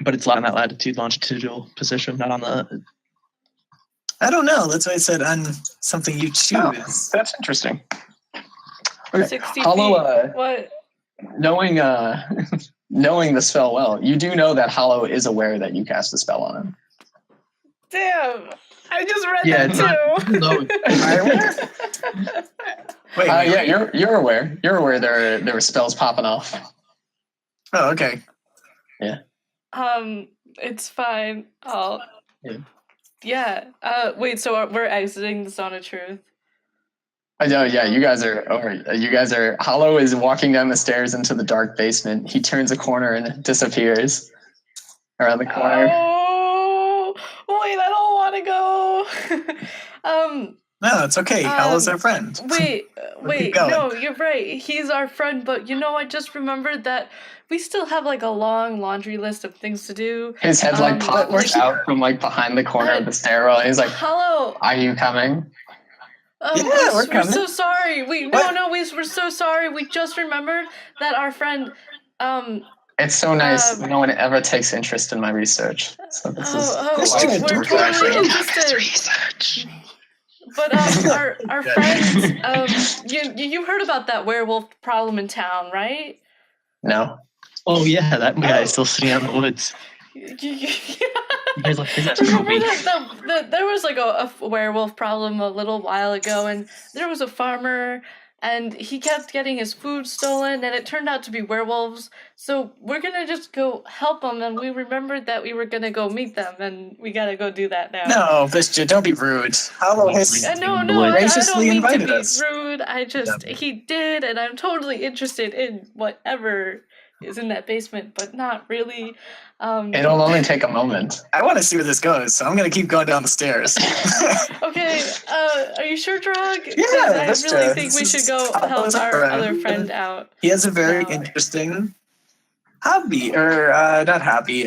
but it's on that latitude, longitudinal position, not on the. I don't know. That's why I said on something you Oh, choose. that's interesting. Okay. 60 Hollow, feet. What? knowing knowing the spell well, you do know that Hollow is aware that you cast a spell on him. Damn. I just read Yeah, that too. No, Wait, Yeah, you're aware. You're aware there were spells popping off. Oh, okay. It's fine. I'll. Yeah. Yeah. Wait. So we're exiting the zone of truth. I know. Yeah, you guys are over. You guys are. Hollow is walking down the stairs into the dark basement. He turns a corner and disappears around the corner. Oh, wait! I don't want to go. No, it's okay. Hollow's our friend. Wait. keep going. No, you're right. He's our friend, but I just remembered that we still have like a long laundry list of things to do. His head pops out from behind the corner of the stairwell. He's like, Hello. "Are you coming?" Yeah, we're coming. so sorry. What? We're so sorry. We just remembered that our friend. It's so nice. No one ever takes interest in my research. So this is Christian, we're totally interested. research. But our friends, you heard about that werewolf problem in town, right? no. Oh yeah, that guy is still sitting out in the woods. You guys like his Remember movie. that there was like a werewolf problem a little while ago, and there was a farmer, and he kept getting his food stolen, and it turned out to be werewolves. So we're gonna just go help him, and we remembered that we were gonna go meet them, and we gotta go do that now. No, Vistja, don't be rude. Hollow has No, I graciously don't mean to invited be us. rude. He did, and I'm totally interested in whatever is in that basement, but not really. It'll only take a moment. I want to see where this goes, so I'm going to keep going down the stairs. Okay, are you sure, Drog? 'Cause Yeah, I that's really true. think we This should is go how help it's our around. other friend out. He has a very No. interesting hobby, or not hobby,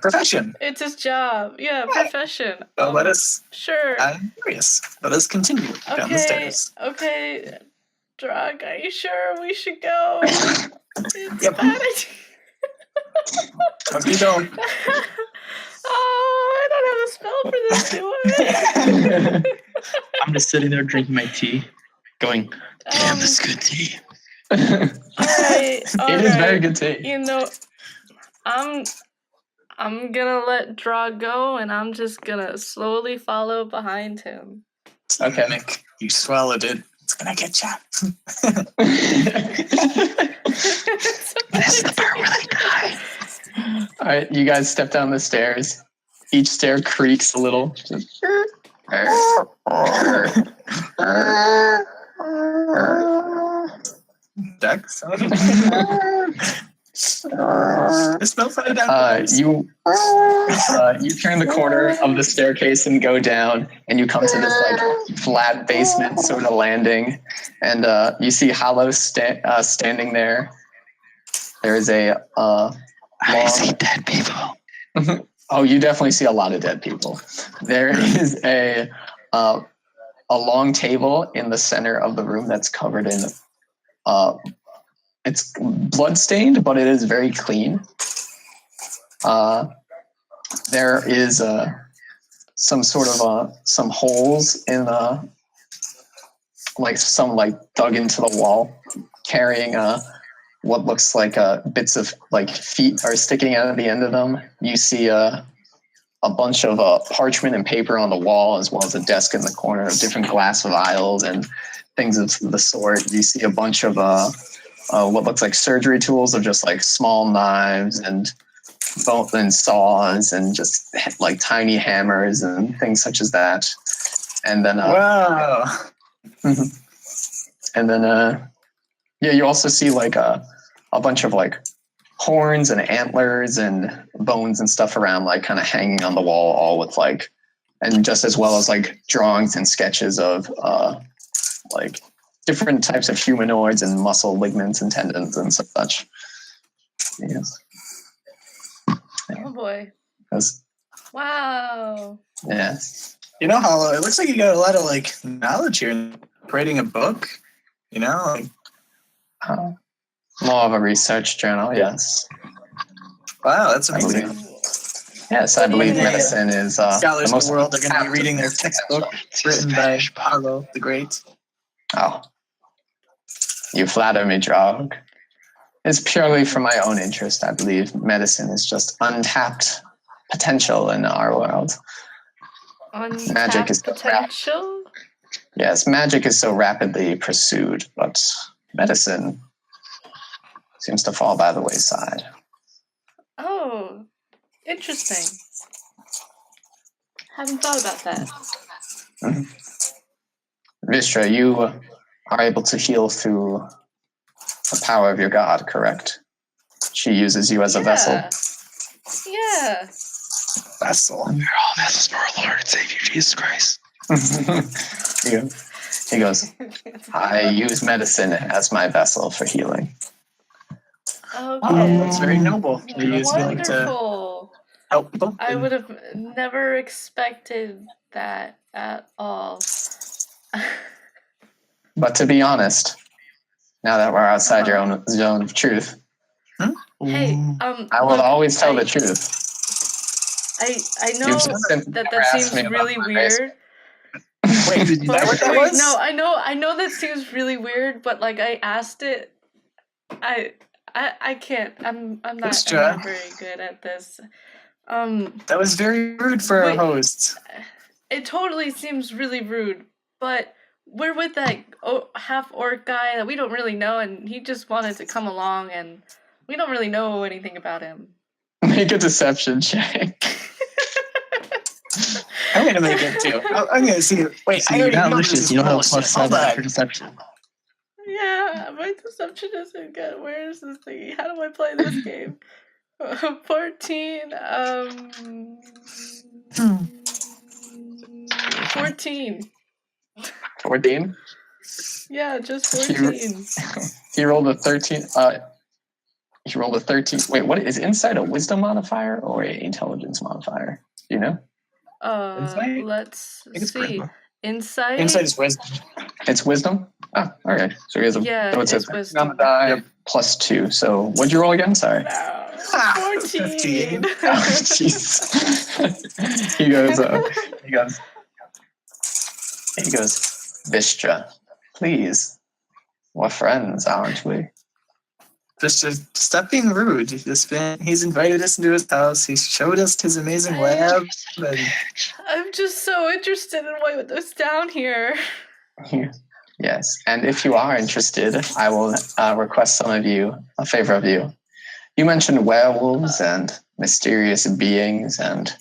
profession. It's his job. Yeah, Right. profession. So let us, Sure. I'm curious. Let us continue down the stairs. Okay. Drog, are you sure we should go? It's Yep. bad. Let's keep going. Oh, I don't have a spell for this, do I? I'm just sitting there drinking my tea, going, "Damn, Um, this is good tea." Alright, It is very good tea. I'm gonna let Draw go, and I'm just gonna slowly follow behind him. Okay. Mick, you swallowed it. It's going to get you. This is the part where they die. All right, you guys step down the stairs. Each stair creaks a little. Dex? It smells like down. You turn the corner of the staircase and go down, and you come to this like flat basement sort of landing, and you see Hollow standing there. There is a I see dead people. Oh, you definitely see a lot of dead people. There is a a long table in the center of the room that's covered in it's bloodstained, but it is very clean. There is some sort of some holes in dug into the wall, carrying what looks like bits of feet are sticking out of the end of them. You see a bunch of parchment and paper on the wall, as well as a desk in the corner of different glass vials and things of the sort. You see a bunch of what looks like surgery tools of just like small knives and both and saws and just like tiny hammers and things such as that. And then wow. And then you also see like a bunch of like horns and antlers and bones and stuff around, like kind of hanging on the wall, all with like, and just as well as like drawings and sketches of like different types of humanoids and muscle ligaments and tendons and such. Yes. Oh boy. Yes. Wow. Yes. You know, Hollow, it looks like you got a lot of like knowledge here in writing a book. You know, like, more of a research journal, yes. wow, that's amazing. I believe medicine is Scholars the most in the world are going to be reading their textbook written by Hollow the Great. Oh, you flatter me, Drog. It's purely for my own interest. I believe medicine is just untapped potential in our world. Untapped Magic is potential? Yes, magic is so rapidly pursued, but medicine seems to fall by the wayside. Oh, interesting. Haven't thought about that. Vistra, you are able to heal through the power of your god, correct? She uses you as a vessel. Yeah. Vessel. We're all vessels for our Lord and Savior Jesus Christ. He goes, I use medicine as my vessel for healing. Okay. That's very noble. You use healing to Wonderful. help people. I would have never expected that at all. But to be honest, now that we're outside your own zone of truth, Hey, I will look, always tell the truth. I know You've just simply that never asked seems me about really my weird. Wait, is that what that Wait, was? no, I know that seems really weird, but like I asked it, I can't. I'm not very good at this. That was very rude for our host. It totally seems really rude, but we're with that half-orc guy that we don't really know, and he just wanted to come along, and we don't really know anything about him. Make a deception check. I'm gonna make it too. I'm gonna see it. Wait, So I you're already not know malicious. this You don't have a is plus bullshit. 7 for deception. Yeah, my deception isn't good. Where is this thing? How do I play this game? 14, 14. 14? Yeah, just 14. He rolled a 13. He rolled a 13. Wait, what is insight a wisdom modifier or an intelligence modifier? Do you know? Insight? Let's I think it's see. charisma. Insight? Insight is wisdom. It's wisdom? Oh, okay. So he has a so it says it's wisdom. on the die plus 2. So what'd you roll again? Sorry. 14. Oh, jeez. He goes, Vistra, please. We're friends, aren't we? Just stop being rude. He's invited us into his house. He showed us his amazing lab. And I'm just so interested in what was down here. Yes, and if you are interested, I will request a favor of you. You mentioned werewolves and mysterious beings and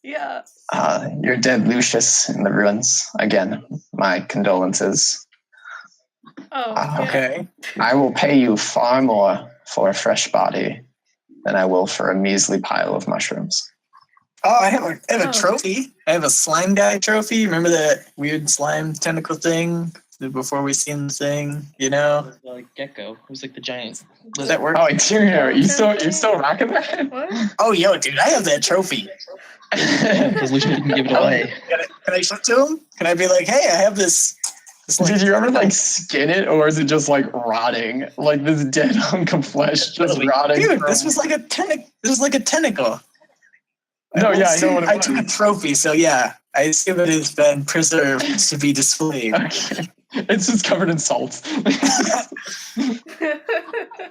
your dead Lucius in the ruins. Again, my condolences. okay. I will pay you far more for a fresh body than I will for a measly pile of mushrooms. Oh, I have a trophy. I have a slime guy trophy. Remember that weird slime tentacle thing before we see him sing, you know? Like gecko. It was like the giant. Does that work? Oh, interior. You still rocking that? What? Oh, yo, dude, I have that trophy. Because Lucian didn't give it away. Can I show it to him? Can I be like, hey, I have this Did you ever like skin it, or is it just like rotting, like this dead hunk of flesh just rotting? Dude, this was like a tentacle. No, yeah, I know what it I was. took a trophy, so yeah, I assume it has been preserved to be displayed. Okay. It's just covered in salt. Do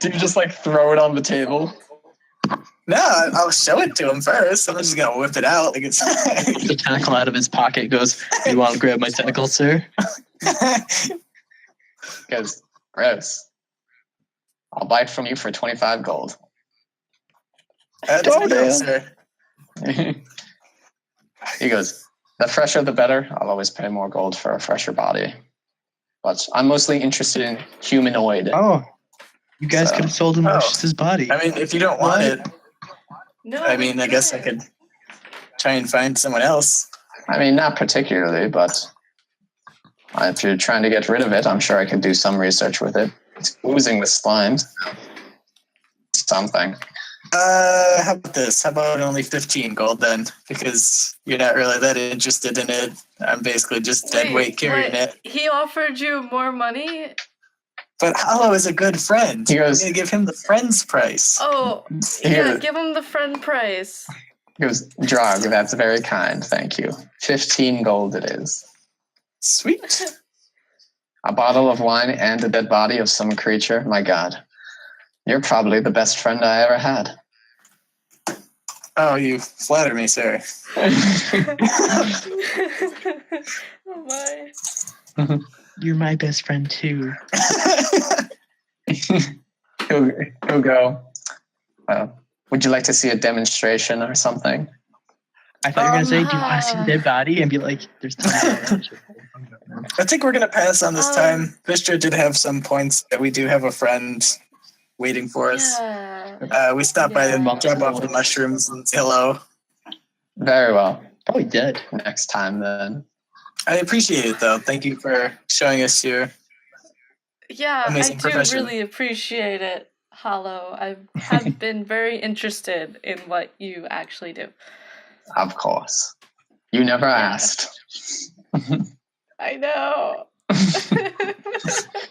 you just like throw it on the table? No, I'll show it to him first. I'm just gonna whip it out like it's. The tentacle out of his pocket goes, "You want to grab my tentacle, sir?" Because gross. I'll buy it from you for 25 gold. That's Oh, good, damn. sir. He goes, the fresher the better. I'll always pay more gold for a fresher body. But I'm mostly interested in humanoid. Oh, you guys So- could have sold him just his body. I mean, if you don't want it, No. I mean, I guess I could try and find someone else. I mean, not particularly, but if you're trying to get rid of it, I'm sure I could do some research with it. It's oozing with slimes. Something. How about this? How about only 15 gold then? Because you're not really that interested in it. I'm basically just dead weight carrying it. He offered you more money? But Hollow is a good friend. He goes- I'm gonna give him the friend's price. Oh, Here. yeah, give him the friend price. He goes, Drog, that's very kind. Thank you. 15 gold it is. Sweet. A bottle of wine and a dead body of some creature. My God. You're probably the best friend I ever had. Oh, you flatter me, sir. Oh my. You're my best friend too. He'll go, well, would you like to see a demonstration or something? I thought you were gonna say, "Do you want to see the dead body?" And be like, "There's." I think we're gonna pass on this time. Vistra did have some points that we do have a friend waiting for us. Yeah. We stopped by and Yeah. drop off the mushrooms and say hello. Very well. Probably dead. Next time then. I appreciate it though. Thank you for showing us your. Yeah, Amazing I do profession. really appreciate it, Hollow. I have been very interested in what you actually do. Of course. You never asked. I know.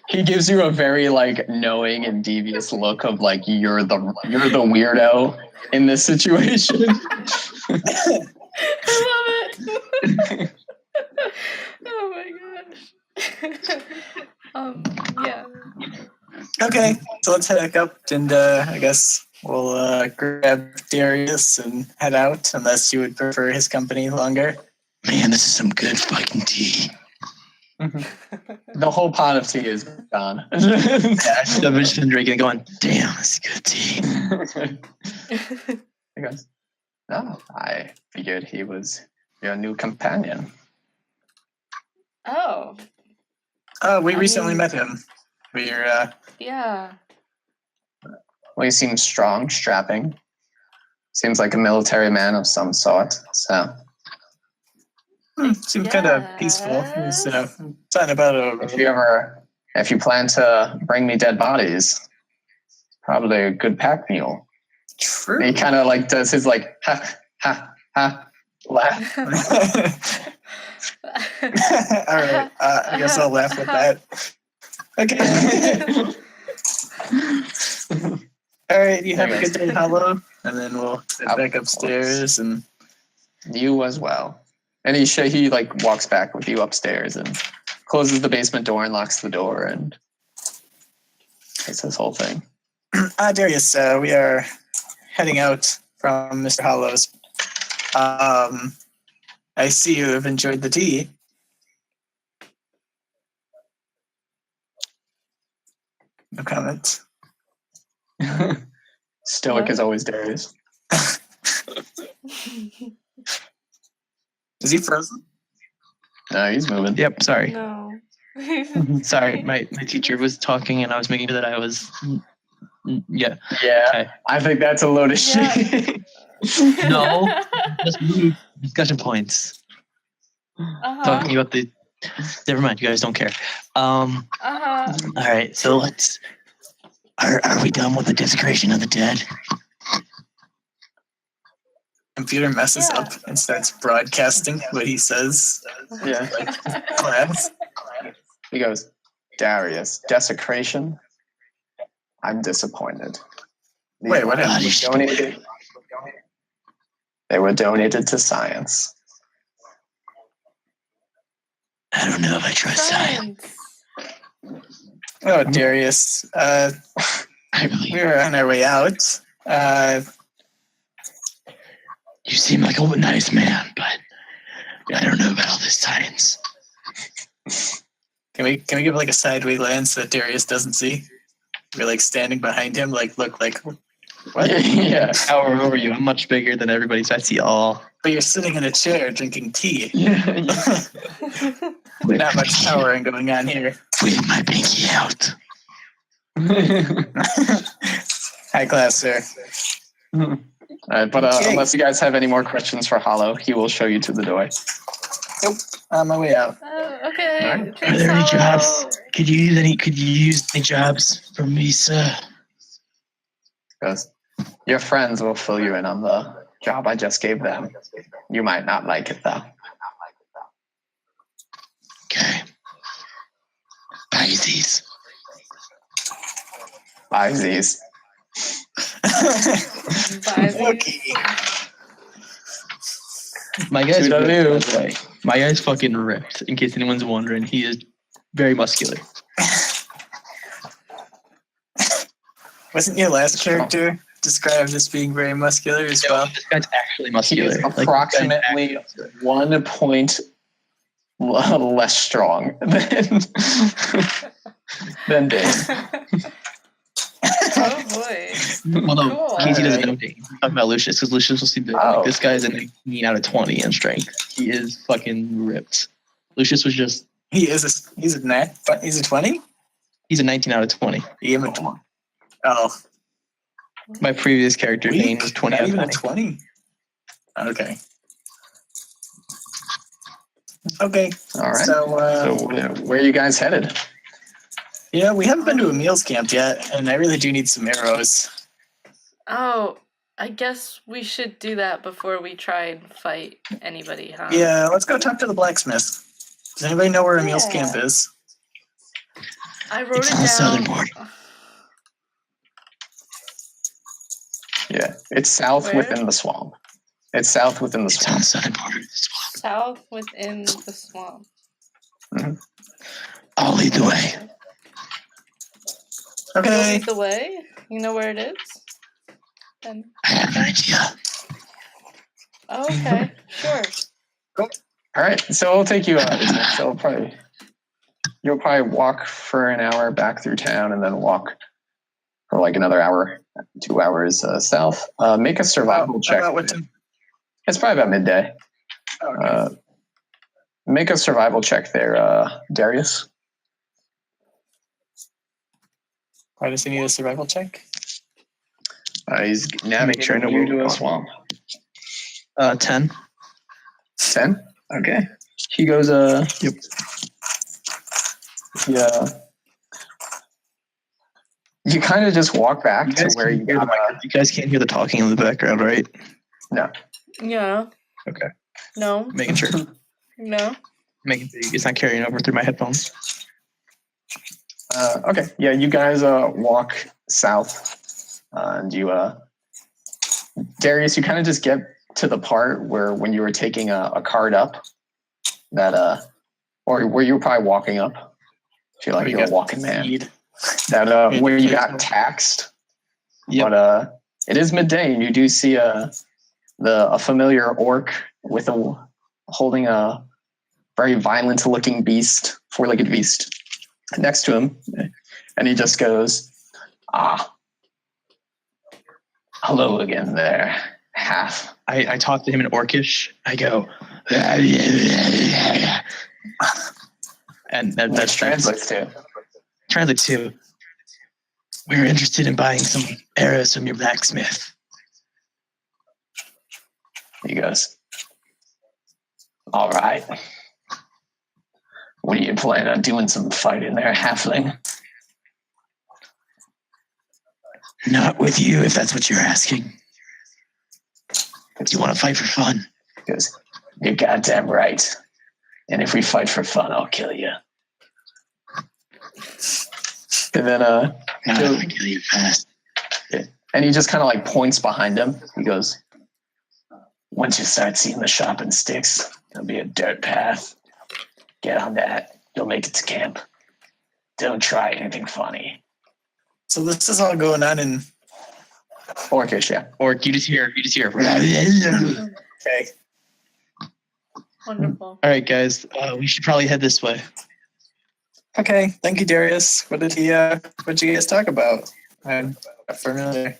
He gives you a very like knowing and devious look of like you're the weirdo in this situation. I love it. Oh my gosh. Yeah. Okay, so let's head back up and I guess we'll grab Darius and head out unless you would prefer his company longer. Man, this is some good fucking tea. The whole pot of tea is gone. I've just been drinking and going, "Damn, this is good tea." He goes, no, I figured he was your new companion. Oh, We I recently mean- met him. We're yeah. Well, he seems strong, strapping. Seems like a military man of some sort. So seemed kind of peaceful. He's talking about if you plan to bring me dead bodies, probably a good pack mule. True. He kind of like does his like ha ha ha laugh. All right. I guess I'll laugh with that. Okay. All right. You have a good day, Hollow, and then we'll head back upstairs and. You as well. And he like walks back with you upstairs and closes the basement door and locks the door, and it's his whole thing. Darius, we are heading out from Mr. Hollow's. I see you have enjoyed the tea. No comment. Stoic as always, Darius. Is he frozen? No, he's moving. Yep. Sorry. No. Sorry. My teacher was talking, and I was making sure that I was. Yeah. Yeah, Okay. I think that's a load of shit. No. Just move discussion points. Uh-huh. Talking about the Never mind. You guys don't care. Uh-huh. All right. So let's. Are we done with the desecration of the dead? Computer messes Yeah. up and starts broadcasting what he says. Yeah. Class. He goes, Darius, desecration? I'm disappointed. These Wait, what items happened? were donated. They were donated to science. I don't know if I trust science. Science. Oh, Darius. I really. We were on our way out. You seem like a nice man, but I don't know about all this science. Can we give like a sideways glance that Darius doesn't see? We're like standing behind him, like look like what? Yeah. How over you? I'm much bigger than everybody, so I see all. But you're sitting in a chair drinking tea. Yeah. Not much powering going on here. With my pinky out. High class, sir. All right, but Okay. unless you guys have any more questions for Hollow, he will show you to the door. On my way out. Okay. Alright. Are Thanks, there any Hollow. jobs? Could you use any jobs from me, sir? Because your friends will fill you in on the job I just gave them. You might not like it though. Okay. Pisces. Buy these. Bye, Z. Okay. My guy's Toodaloo. ripped, by the way. My guy's fucking ripped. In case anyone's wondering, he is very muscular. Wasn't your last character described as being very muscular as well? This guy's actually He muscular. is Like, this guy's approximately actually muscular. 1 point less strong than Dave. Oh boy. Well, no, Cool. Casey doesn't know Dane. I'm talking about Lucius, because Lucius will see that Oh. like, this guy's a 19 out of 20 in strength. He is fucking ripped. Lucius was just, He's a 20? he's a 19 out of 20. Even a 20. Oh, My previous character, Dane, was 20 Not out of even 20. a 20. Okay. Okay. All right. So, Where are you guys headed? yeah, we haven't been to a meals camp yet, and I really do need some arrows. Oh, I guess we should do that before we try and fight anybody, huh? Yeah, let's go talk to the blacksmith. Does anybody know where a meals Yeah. camp is? I wrote It's it on the southern down. border. Yeah, it's south Where? within the swamp. It's south within the It's on swamp. the southern border of the swamp. South within the swamp. I'll lead the way. You'll Okay. lead the way? You know where it is? Then I have an idea. oh, okay, sure. All right, so it'll take you. You'll probably walk for an hour back through town, and then walk for like another hour, 2 hours south. Make a survival check. About what time? It's probably about midday. Okay. Make a survival check there, Darius. Why does he need a survival check? He's Make sure I navigating know you where to we're a going. swamp. 10. 10. Okay. He goes. Yep. Yeah. You kind of just walk back You to guys, where you can't hear the got. you guys can't hear the talking in the background, right? Yeah. Okay. No. Making sure. No. Making sure it's not carrying over through my headphones. Okay. Yeah, you guys walk south, and you, Darius, you kind of just get to the part where when you were taking a cart up, that or where you were probably walking up. Feel like We you're a got walking man. feed. That where you got taxed. Yep. But it is midday, and you do see a familiar orc with holding a very violent-looking beast, four-legged beast, next to him, and he just goes, hello again there, half. I talk to him in Orcish. I go, and that That translates translates to. to, we're interested in buying some arrows from your blacksmith. He goes, all right. What do you plan on doing? Some fighting there, halfling? Not with you, if that's what you're asking. Do you want to fight for fun? He goes, you're goddamn right. And if we fight for fun, I'll kill you. And then I'll kill you fast. and he just kind of like points behind him. He goes, once you start seeing the shopping sticks, there'll be a dirt path. Get on that. You'll make it to camp. Don't try anything funny. So this is all going on in. Orcish, yeah. Orc, you just hear. Okay. Wonderful. All right, guys. We should probably head this way. Okay. Thank you, Darius. What did you guys talk about? I'm not familiar.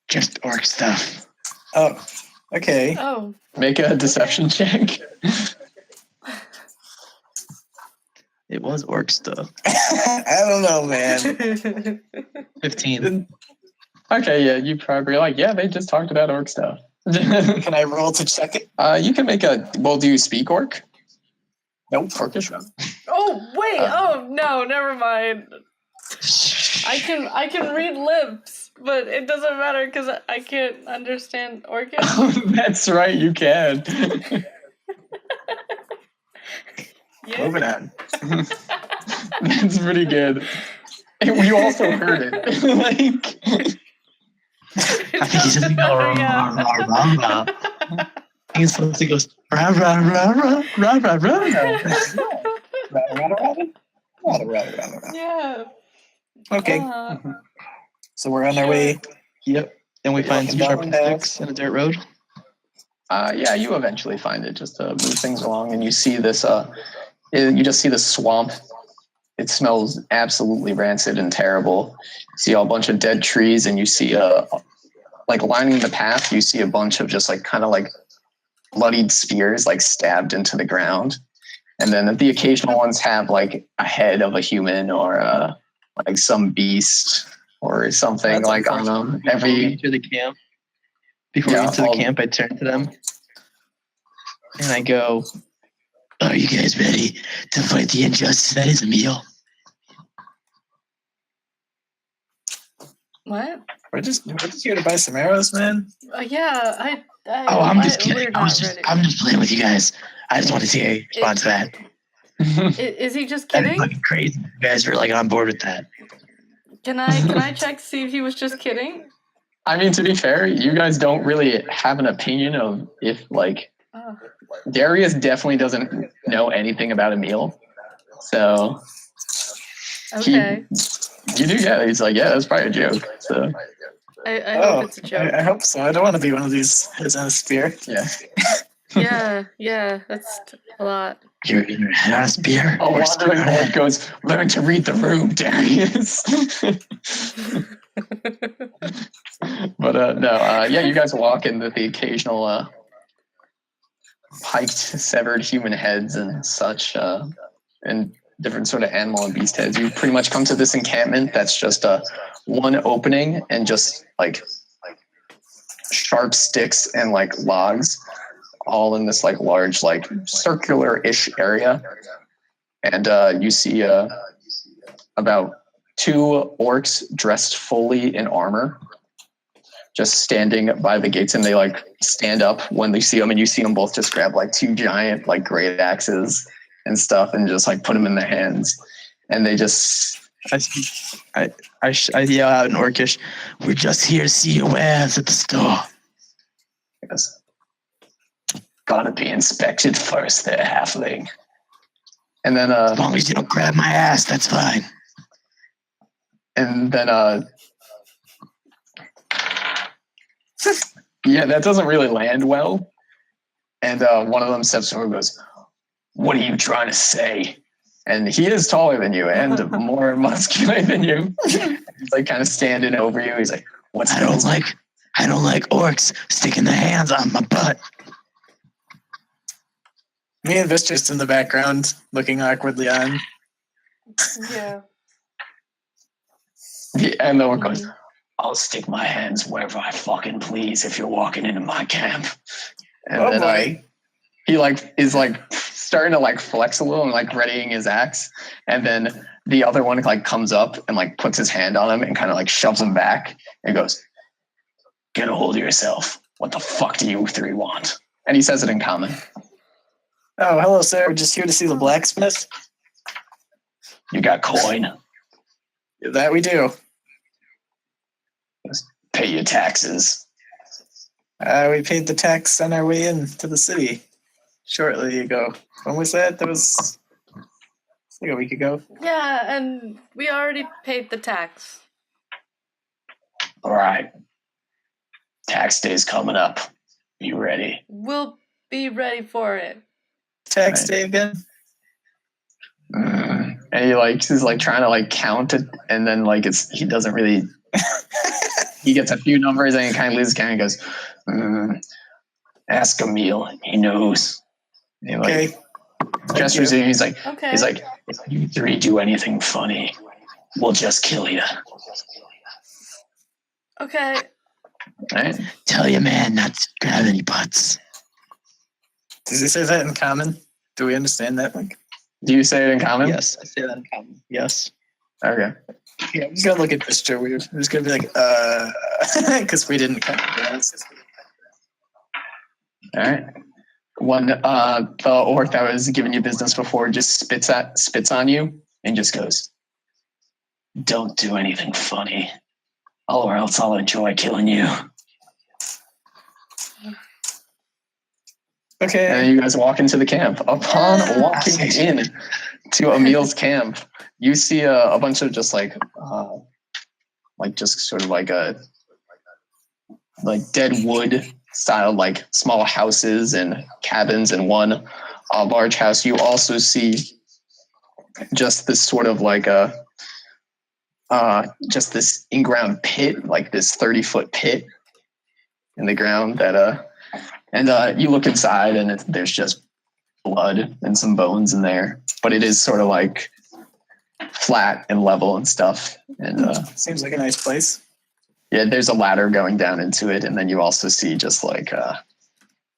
Just orc stuff. Oh. Okay. Oh. Make a deception check. It was orc stuff. I don't know, man. 15. Okay, yeah, you probably like, yeah, they just talked about orc stuff. Can I roll to check it? You can make a, well, do you speak orc? Nope. Orcish? Oh wait! Oh no! Never mind. I can read lips, but it doesn't matter because I can't understand Orcish. That's right, you can. Yeah. Moving on. That's pretty good. And we also heard it. Like, I think he's just go rah, rah, rah, rah, rah. I think it's supposed to go rah, rah, rah, rah, rah, rah, rah. Yeah. Okay. So we're on our way. Yep. Then we find some sharp sticks in a dirt road. yeah, you eventually find it just to move things along, and you see this. You just see the swamp. It smells absolutely rancid and terrible. You see a bunch of dead trees, and you see like lining the path. You see a bunch of just like kind of like bloodied spears, like stabbed into the ground, and then the occasional ones have like a head of a human or like some beast or something. That's like on them. Before we enter the camp, I turn to them and I go, "Are you guys ready to fight the injustice that is a meal?" What? We're just here to buy some arrows, man. Yeah, I'm just kidding. we're not ready. I'm just playing with you guys. I just want to see how you respond to that. Is he just That'd kidding? be fucking crazy. You guys were like on board with that. Can I check to see if he was just kidding? I mean, to be fair, you guys don't really have an opinion of if, like, Oh. Darius definitely doesn't know anything about a meal. So, Okay. you do, yeah. He's like, yeah, that's probably a joke. So, I hope it's a joke. I hope so. I don't want to be one of these heads on a spear. yeah. Yeah, that's a lot. You're gonna head on a spear. A wandering head goes, learn to read the room, Darius. But, no, yeah, you guys walk in with the occasional piked, severed human heads and such, and different sort of animal and beast heads. You pretty much come to this encampment that's just one opening and just like sharp sticks and like logs all in this like large like circular-ish area. And you see about 2 orcs dressed fully in armor just standing by the gates, and they like stand up when they see them, and you see them both just grab like 2 giant like great axes and stuff and just like put them in their hands, and they just I yell out in Orcish, "We're just here to see your wares at the store." yes, gotta be inspected first there, halfling. And then As long as you don't grab my ass, that's fine. and then yeah, that doesn't really land well. And one of them steps forward and goes, "What are you trying to say?" And he is taller than you and more muscular than you. He's like kind of standing over you. He's like, "What's I don't like orcs sticking their hands on my butt. Me and Vis just in the background, looking awkwardly on. Yeah. And the orc goes, "I'll stick my hands wherever I fucking please if you're walking into my camp." And Oh then boy. he like is like starting to like flex a little and like readying his axe, and then the other one like comes up and like puts his hand on him and kind of like shoves him back and goes, "Get a hold of yourself. What the fuck do you three want?" And he says it in common. Oh, hello, sir. We're just here to see the blacksmith. You got coin? That we do. Pay your taxes. We paid the tax on our way into the city shortly ago. When was that? That was like a week ago. Yeah, and we already paid the tax. All right. Tax day's coming up. You ready? We'll be ready for it. Tax Right. day again? And he like he's like trying to like count it, and then like he doesn't really. He gets a few numbers and he kind of loses count and goes, "Ask Emil. He knows." And he, like, Okay. gestures and he's like, Okay. "If you three do anything funny, we'll just kill you." Okay. Right? Tell your man not to grab any butts. Does he say that in common? Do we understand that? Like, Do you say it in common? Yes, I say that in common. Yes. Okay. yeah, I'm just gonna look at this Joe weird. I'm just gonna be like, because we didn't come. All right. One, the orc that was giving you business before just spits on you and just goes, "Don't do anything funny, or else I'll enjoy killing you." Okay. And you guys walk into the camp. Upon Yeah. walking in to Emil's camp, you see a bunch of just like just sort of like dead wood style, like small houses and cabins and one large house. You also see just this sort of like just this in-ground pit, like this 30-foot pit in the ground that and you look inside and there's just blood and some bones in there, but it is sort of like flat and level and stuff. And Seems like a nice place. yeah, there's a ladder going down into it, and then you also see just like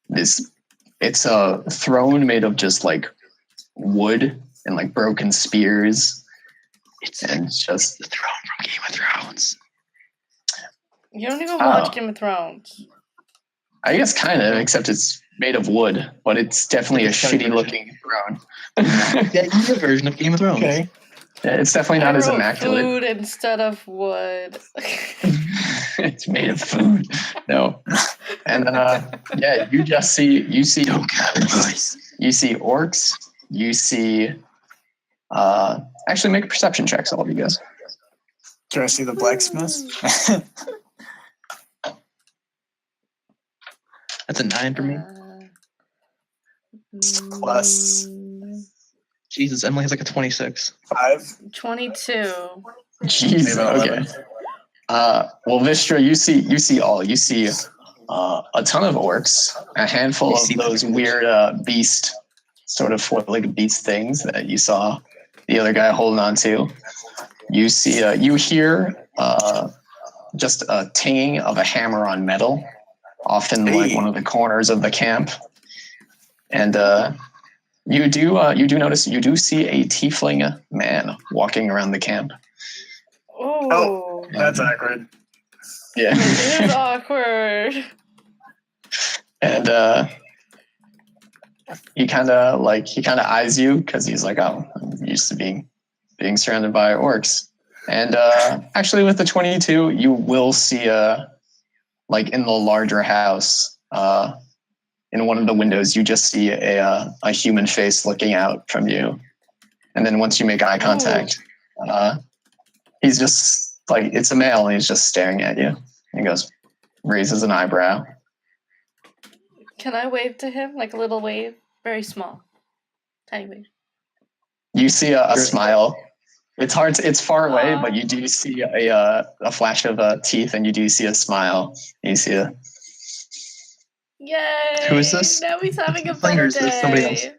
this. It's a throne made of just like wood and like broken spears. It's just The throne from Game of Thrones. You don't even Oh. watch Game of Thrones. I guess kind of, except it's made of wood, but it's definitely a Like a Sky shitty looking throne. Yeah, it's a version of Game of Thrones. Okay. Yeah, it's definitely not I as wrote immaculate. food instead of wood. It's made of food. No. And yeah, you see Don't cut your voice. you see orcs, you see actually make perception checks, all of you guys. Do I see the blacksmith? That's a 9 for me. Plus. Jesus, Emily has like a 26. 5. 22. Jeez, Maybe about okay. 11. Well, Vistra, you see a ton of orcs, a handful You of see those weird beast, sort of four-legged beast things that you saw the other guy holding on to. You see, you hear just a tinging of a hammer on metal, often like Hey. one of the corners of the camp, and you do notice you do see a tiefling man walking around the camp. Oh. That's awkward. Yeah. It is awkward. And he kind of eyes you because he's like, "Oh, I'm used to being surrounded by orcs." And actually, with the 22, you will see like in the larger house, in one of the windows, you just see a human face looking out from you. And then once you make eye contact, he's just like, it's a male, and he's just staring at you. He goes, raises an eyebrow. Can I wave to him? Like a little wave? Very small. Tiny wave. You see a smile. It's hard. It's far away, but you do see a flash of teeth, and you do see a smile. You see a. Yay! Who is this? Now he's having a Tiefling, better or is this somebody day.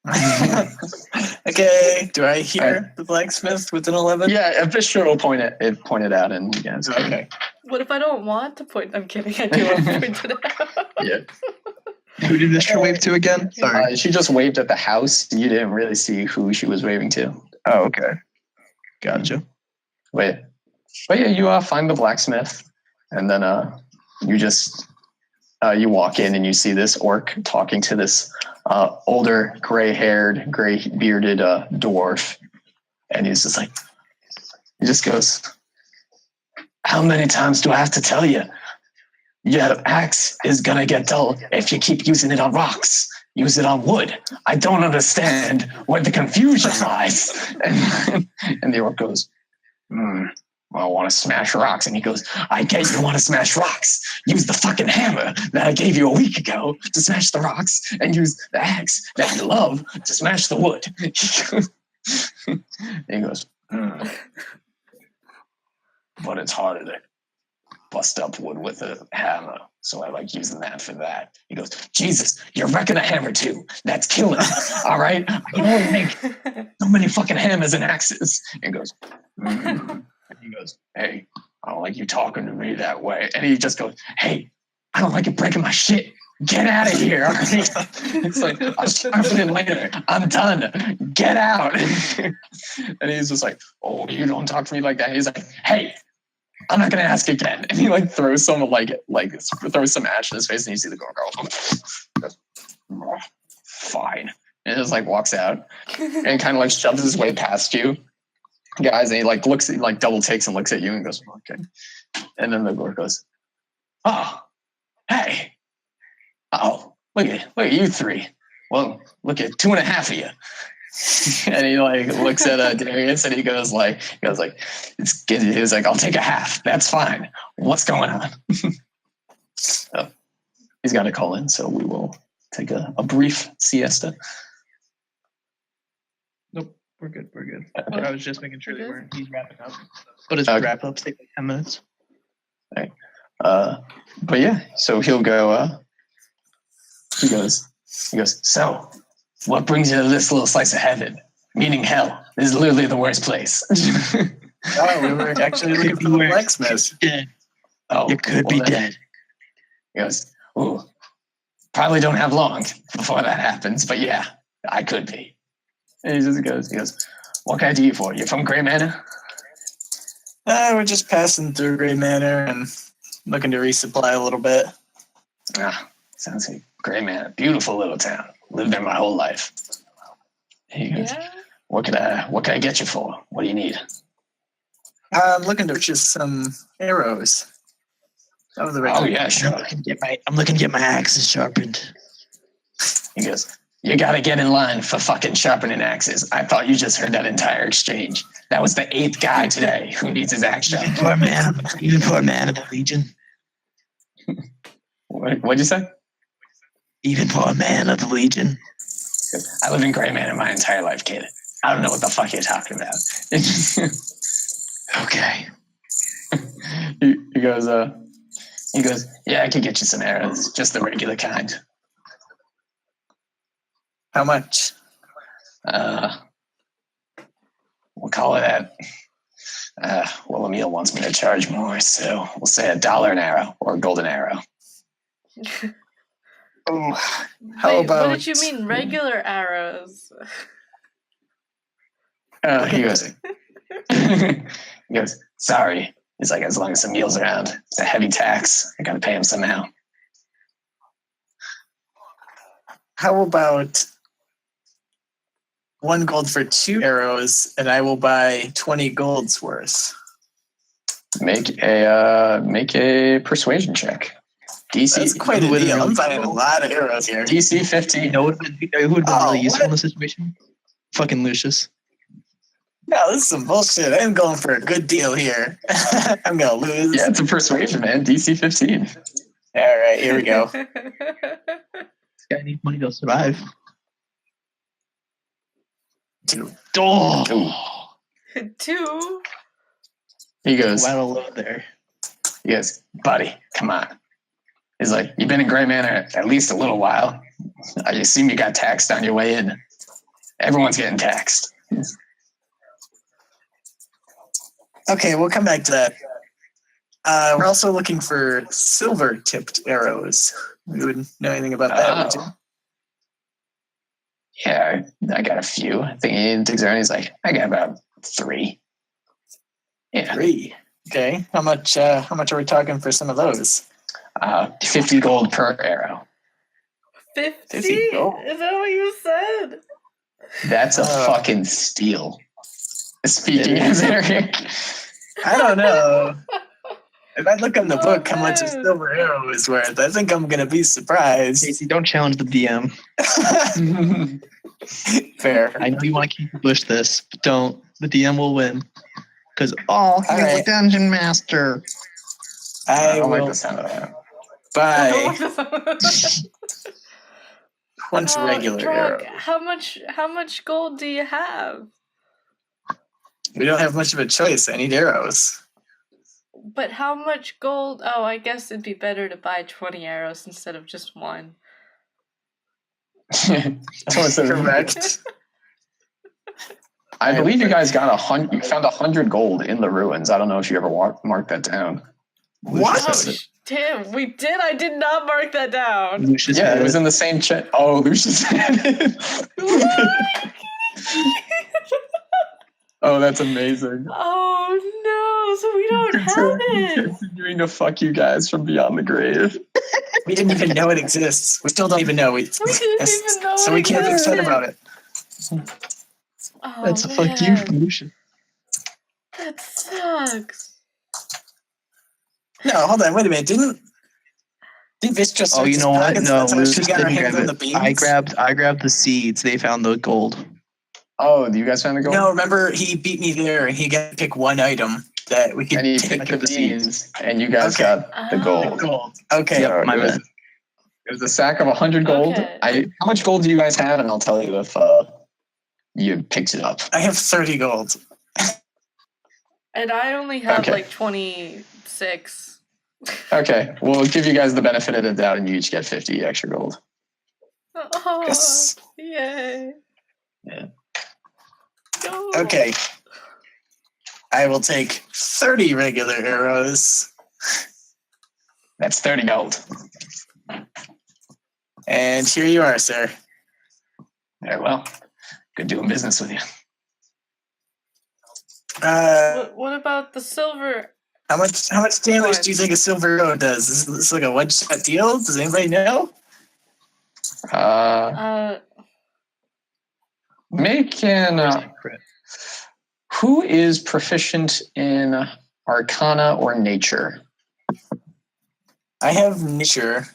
else? Okay. Do I hear the blacksmith with an 11? Yeah, Vistra will point it out, and you guys. Okay. What if I don't want to point? I'm kidding. I do want to point it out. Yeah. Who did Mr. wave to again? Sorry. She just waved at the house. You didn't really see who she was waving to. Oh, okay. Gotcha. But yeah, you find the blacksmith, and then you just you walk in and you see this orc talking to this older, gray-haired, gray-bearded dwarf, and he's just like, he just goes, "How many times do I have to tell you? Your axe is gonna get dull if you keep using it on rocks. Use it on wood. I don't understand where the confusion lies." And the orc goes, I want to smash rocks. And he goes, "I get you want to smash rocks. Use the fucking hammer that I gave you a week ago to smash the rocks, and use the axe that you love to smash the wood." And he goes, "But it's harder to bust up wood with a hammer, so I like using that for that." He goes, "Jesus, you're wrecking a hammer too. That's killing me. All right? I can only make so many fucking hammers and axes." And he goes, And he goes, "Hey, I don't like you talking to me that way." And he just goes, "Hey, I don't like you breaking my shit. Get out of here." It's like, "I'll sharpen it later. I'm done. Get out." And he's just like, "Oh, you don't talk to me like that." He's like, "Hey, I'm not gonna ask again." And he like throws some throws some ash in his face, and you see the girl go, "Fine," and just like walks out and kind of like shoves his way past you guys, and he like looks, he like double takes and looks at you and goes, "Okay." And then the girl goes, "Oh, hey, oh, look at you three. Well, look at 2.5 of you." And he like looks at Darius, and he goes like, he was like, "I'll take a half. That's fine. What's going on?" So he's got to call in, so we will take a brief siesta. Nope, we're good. We're good. Okay. I was just making sure he's wrapping up. But his wrap ups take like 10 minutes. All right. But yeah, so he'll go. He goes. "So, what brings you to this little slice of heaven? Meaning hell. This is literally the worst place." Oh, we were actually looking for the blacksmith. Dead. Oh, You could be dead. He goes, "Ooh, probably don't have long before that happens, but yeah, I could be." And he just goes, "What can I do you for? You're from Grey Manor?" We're just passing through Grey Manor and looking to resupply a little bit. Sounds like Grey Manor. Beautiful little town. Lived there my whole life. And he goes, Yeah. What can I get you for? What do you need?" I'm looking to purchase some arrows. That was the right. "Oh yeah, sure." I'm looking to get my axes sharpened. He goes, "You gotta get in line for fucking sharpening axes. I thought you just heard that entire exchange. That was the 8th guy today who needs his axe sharpened." Even for a man of the Legion. What'd you say? Even for a man of the Legion. "I lived in Grey Manor my entire life, kid. I don't know what the fuck you're talking about." Okay. He goes, "Yeah, I could get you some arrows, just the regular kind." How much? We'll call it at, well, Emil wants me to charge more, so we'll say $1 an arrow, or a golden arrow. Oh, how Wait, about? what did you mean, regular arrows? He goes, he goes, "Sorry." He's like, "As long as Emil's around, it's a heavy tax. I gotta pay him somehow." How about 1 gold for 2 arrows, and I will buy 20 golds worth. Make a persuasion check. DC. That's quite a would've deal. I'm really buying a cool. lot of arrows here. DC 15. You know who would have been really useful what? in this situation? Fucking Lucius. No, this is some bullshit. I'm going for a good deal here. I'm gonna lose. Yeah, it's a persuasion, man. DC 15. All right, here we go. This guy needs money to survive. 2. Oh! 2. He goes, Wow, low there. "Buddy, come on." He's like, "You've been in Grey Manor at least a little while. I assume you got taxed on your way in. Everyone's getting taxed." Okay, we'll come back to that. We're also looking for silver-tipped arrows. You wouldn't know anything about that, would you? Yeah, I got a few. I think he digs around. He's like, I got about 3. Yeah, 3. Okay. How much are we talking for some of those? 50 gold per arrow. 50? 50 gold. Is that what you said? That's a fucking steal. Speaking as Eric. I don't know. If I look on the book how much a man. silver arrow is worth, I think I'm gonna be surprised. Casey, don't challenge the DM. Fair. I know you want to keep push this, but don't. The DM will win. Because he's a right. dungeon master. I I don't like will the sound of that. buy once Oh, regular Drog, arrow. how much gold do you have? We don't have much of a choice. I need arrows. But how much gold? Oh, I guess it'd be better to buy 20 arrows instead of just 1. Correct. I believe you guys got 100. You found 100 gold in the ruins. I don't know if you ever marked that down. What? Oh, damn, we did. I did not mark that down. Lucius Yeah, had it was in the same chat. Oh, Lucius had it. Oh, that's amazing. Oh no! So we don't have it. Continuing to fuck you guys from beyond the grave. We didn't even know it exists. We still don't even know. We didn't even know. So we can't be upset about it. Oh, That's a fuck you from Lucius. That sucks. No, hold on. Wait a minute. Didn't Vistra Oh, you know what? No, She Lucius got her didn't hands grab on the it. beans. I grabbed the seeds. They found the gold. Oh, do you guys find the gold? No, remember he beat me there, and he got to pick one item that we could And you take picked the of the seeds. beans, and you guys Okay. got the gold. Gold. Okay. Yep, So my it was- bad. It was a sack of 100 gold. Okay. How much gold do you guys have? And I'll tell you if you picked it up. I have 30 gold. And I only have Okay. like 26. Okay, we'll give you guys the benefit of the doubt, and you each get 50 extra gold. Oh, Yes. yay. Yeah. Go. Okay. I will take 30 regular arrows. That's 30 gold. And here you are, sir. Very well. Good doing business with you. What about the silver? How much damage do you think a silver arrow does? Is this like a one-shot deal? Does anybody know? Make an. Who is proficient in Arcana or Nature? I have nature.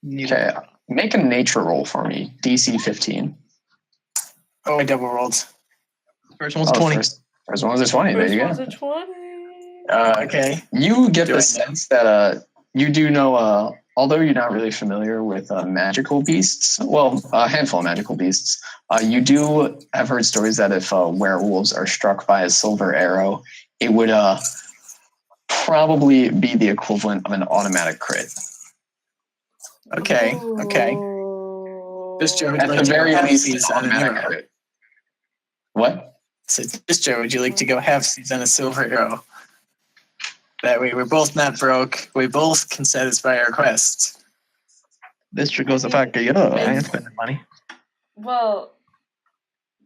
Okay, make a Nature roll for me. DC 15. Oh, I double rolled. First one's 20. First one was a 20. There you First go. one's a 20. Okay. You get Do the I sense that you do know, although you're not really familiar with magical beasts, well, a handful of magical beasts, you do have heard stories that if werewolves are struck by a silver arrow, it would probably be the equivalent of an automatic crit. Okay. Okay. Ooh. Vistra, would At you the like to very go least, halfsies an on an automatic arrow? crit. What? So, Vistra, would you like to go halfsies on a silver arrow? That way we're both not broke. We both can satisfy our quest. This trick goes the fuck yo. I ain't spending money. Well,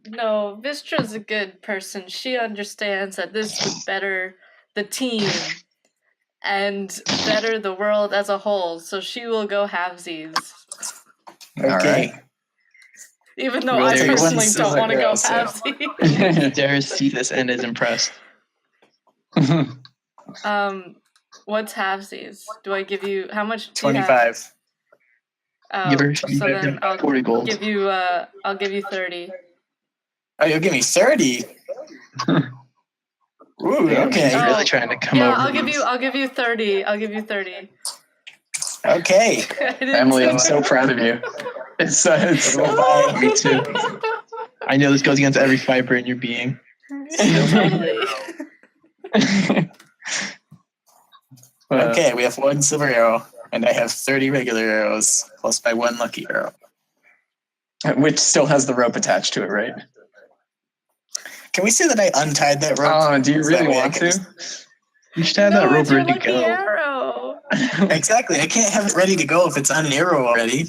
no, Vistra's a good person. She understands that this would better the team and better the world as a whole, so she will go halvesies. Okay. All right. Even though We'll I take one personally don't silver want to go arrow, so- halvesies. Dare see this and is impressed. What's halvesies? Do I give you how much? Do you have? 25. Oh, Give her so then I'll 40 gold. give you. I'll give you 30. Oh, you'll give me 30? Ooh, Damn, okay. she's Oh, really trying to come Yeah, over. I'll give you 30. I'll give you 30. Okay. I didn't Emily, say I'm so proud of you. It's so Bye. Me too. I know this goes against every fiber in your being. Totally. Okay, we have one silver arrow, and I have 30 regular arrows, plus my one lucky arrow. Which still has the rope attached to it, right? Can we say that I untied that rope? Oh, do you So that really way I want can to? just- You should have No, that rope it's your ready to lucky go. arrow. Exactly. I can't have it ready to go if it's on an arrow already.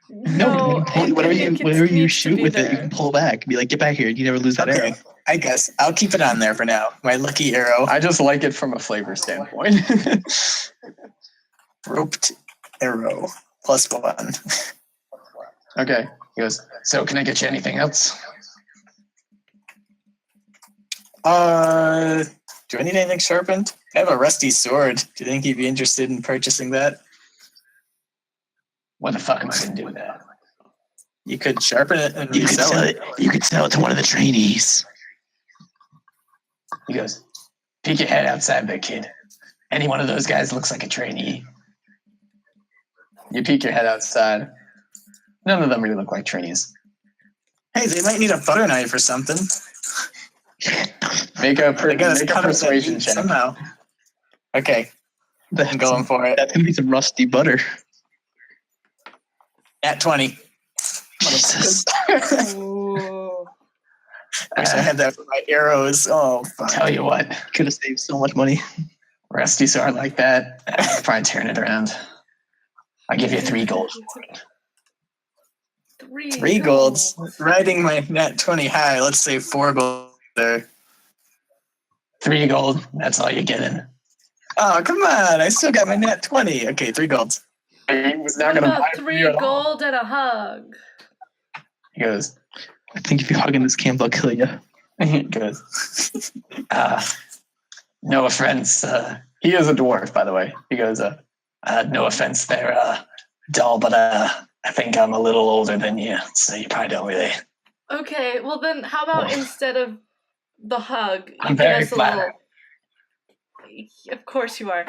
No, you can pull, whatever you needs to shoot be with it, you there. can pull back. Be like, get back here. You never lose that Okay. arrow. I guess I'll keep it on there for now. My lucky arrow. I just like it from a flavor standpoint. Roped arrow. +1. Okay. He goes, so can I get you anything else? Do I need anything sharpened? I have a rusty sword. Do you think you'd be interested in purchasing that? What the fuck am I going to do with that? You could sharpen it and You could resell sell it. it. You could sell it to one of the trainees. He goes, peek your head outside there, kid. Any one of those guys looks like a trainee. You peek your head outside. None of them really look like trainees. Hey, they might need a butter knife or something. Make a They gotta make a cut up that persuasion meat check. somehow. Okay, I'm going for it. That's gonna be some rusty butter. At 20. Jesus. Ooh. Wish I had that for my arrows. Oh, fuck. Tell you what, Could have saved so much money. rusty sword like that, try and turn it around. I'll give you 3 gold. 3 golds. Riding my net 20 high. Let's say 4 gold there. 3 gold, that's all you're getting. Oh, come on. I still got my net 20. Okay, 3 golds. He was not What going to buy about it from 3 you at all. gold and a hug? He goes, I think if you hug in this camp, they'll kill you. he goes, no offense. He is a dwarf, by the way. He goes, no offense there, doll, but I think I'm a little older than you, so you probably don't really. Okay, well then, how about instead of the hug, you I'm give very us a flattered. little. Of course you are.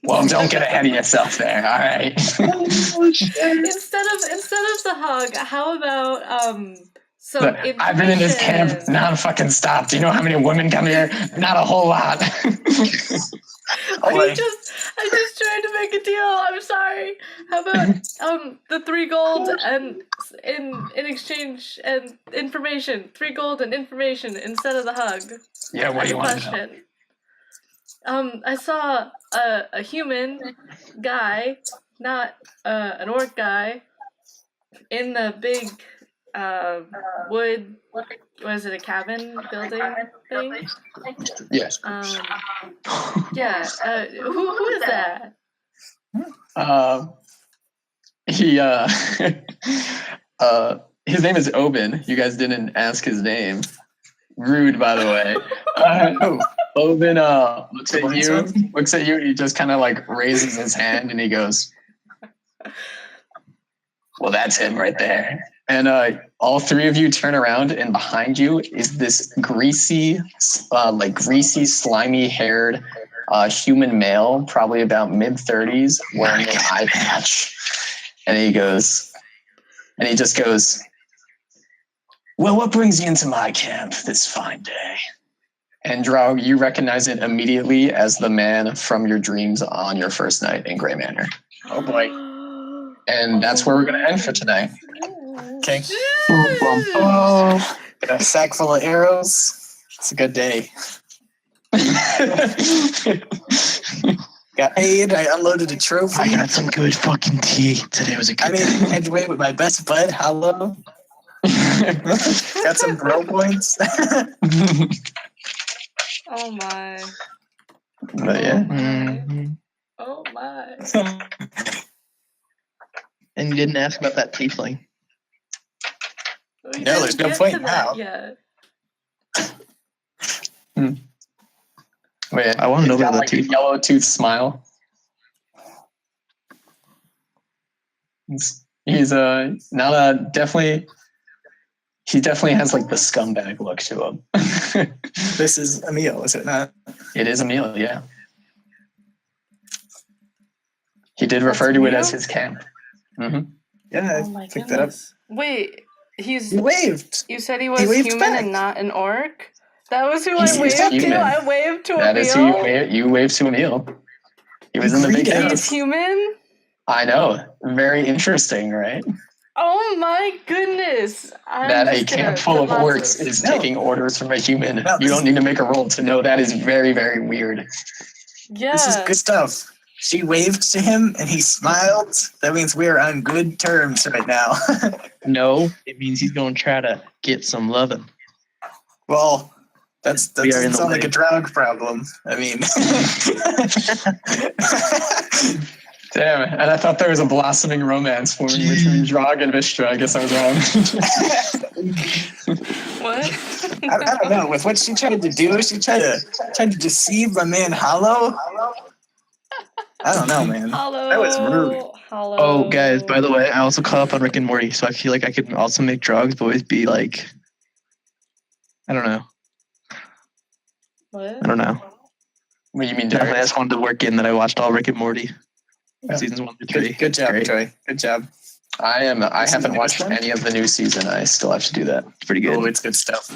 Well, don't get ahead of yourself there, all right? instead of the hug, how about some Look, I've been in this camp information? non-fucking stop. Do you know how many women come here? Not a whole lot. I just tried to make a deal. I'm sorry. How about the 3 gold and in exchange and information? 3 gold and information instead of the hug. Yeah, what do you want to know? Question. I saw a human guy, not an orc guy, in the big wood. Was it a cabin building thing? Yes. Yeah. Who is that? His name is Oben. You guys didn't ask his name. Rude, by the way. Oben looks at you, and he just kind of like raises his hand and he goes, well, that's him right there. And all 3 of you turn around, and behind you is this greasy, slimy-haired human male, probably about mid-30s, wearing an eye patch. And he just goes, well, what brings you into my camp this fine day? And Drow, you recognize it immediately as the man from your dreams on your first night in Grey Manor. Oh, boy. And that's where we're going to end for tonight. Okay. Oh, got a sack full of arrows. It's a good day. Got paid. I unloaded a trophy. I got some good fucking tea. Today was a good I made day. headway with my best bud, Hello. Got some bro points. Oh my. But yeah. Mhm. Oh my. And you didn't ask about that tiefling. We No, there's didn't no get point to that now. yet. Wait, I wanna know he's got about the like a teeth. yellow tooth smile. He's not a definitely. He definitely has like the scumbag look to him. This is Emil, is it not? It is Emil, yeah. He did refer to it as his camp. Mm-hmm. Yeah, Oh my I picked that up. goodness. Wait, he's. You waved. You said he was waved human back. and not an orc? That was who He's I waved human. to? I waved to That Emil? is who you waved to Emil. He was in the big Greeted. house. He's human? I know. Very interesting, right? Oh my goodness. That a camp full of orcs is No. taking orders from a human. No, You don't need to make a roll to know that is very, very weird. Yeah. This is good stuff. She waved to him and he smiled. That means we are on good terms right now. No, it means he's going to try to get some loving. Well, that We are in doesn't the sound like way. a drug problem. I mean, Damn, and I thought there was a blossoming romance forming between Drog and Vistra. I guess I was wrong. What? I don't know. With what she tried to do, she tried to deceive my man Hollow. I don't know, man. Hollow. That was rude. Hollow. Oh, guys, by the way, I also caught up on Rick and Morty, so I feel like I could also make drugs, but always be like, I don't know. What? I don't know. What do you mean, Definitely, I Derek? just wanted to work in that I watched all Rick and Morty. Yeah. Seasons 1 through 3. Good job, Great. Troy. Good job. I This is haven't the watched newest one? any of the new season. I still have to do that. It's pretty good. Oh, it's good stuff.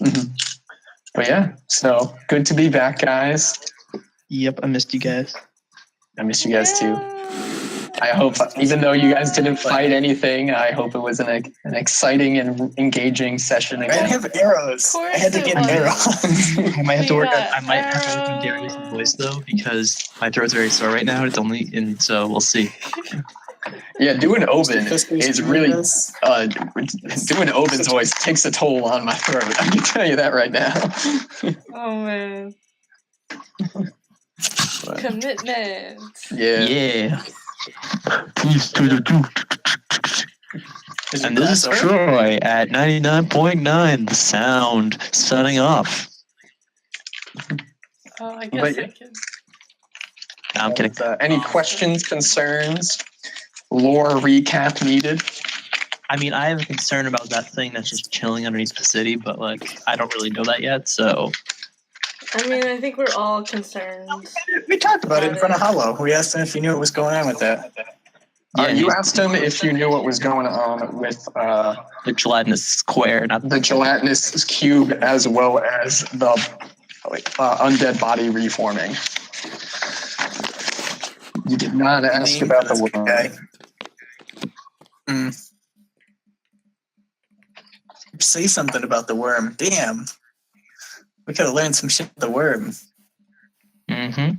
Mhm. But yeah, so good to be back, guys. Yep, I missed you guys. I miss you guys too. Yeah. I hope, even though you guys didn't fight anything, I hope it was an exciting and engaging session I didn't again. have arrows. Of course I had to it get was. arrows. I might have to We work on. got I might have to work on arrows. Darius' voice though, because my throat's very sore right now. It's only, and so we'll see. Yeah, doing Oben is really doing Oben's voice takes a toll on my throat. I can tell you that right now. Oh man. But, Commitment. yeah. Yeah. Peace to the Duke. Is your And this is glass over? Troy at 99.9, the sound, signing off. Oh, I guess But- I can. No, I'm kidding. Any questions, concerns, lore recap needed? I mean, I have a concern about that thing that's just chilling underneath the city, but like, I don't really know that yet, so. I mean, I think we're all concerned. We talked about it in front of Hollow. We asked him if he knew what was going on with that. You asked him if you knew what was going on with The gelatinous square, not the gelatinous cube as well as the undead body reforming. You did not ask about the That's a good worm. guy. Say something about the worm. Damn. We could have learned some shit about the worm. Mm-hmm.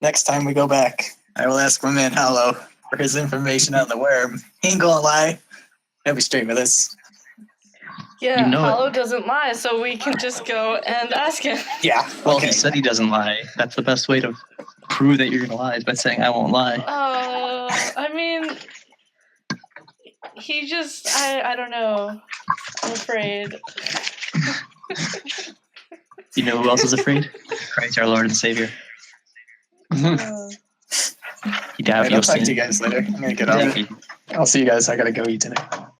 Next time we go back, I will ask my man Hollow for his information on the worm. He ain't gonna lie. He'll be straight with us. Yeah, You know it. Hollow doesn't lie, so we can just go and ask him. Yeah. Well, okay. he said he doesn't lie. That's the best way to prove that you're gonna lie is by saying I won't lie. I mean, he just, I don't know. I'm afraid. You know who else is afraid? Christ, our Lord and Savior. Uh, He died All for right, your I'll talk to you sin. guys later. I'm gonna get off. Thank you. I'll see you guys. I gotta go eat dinner.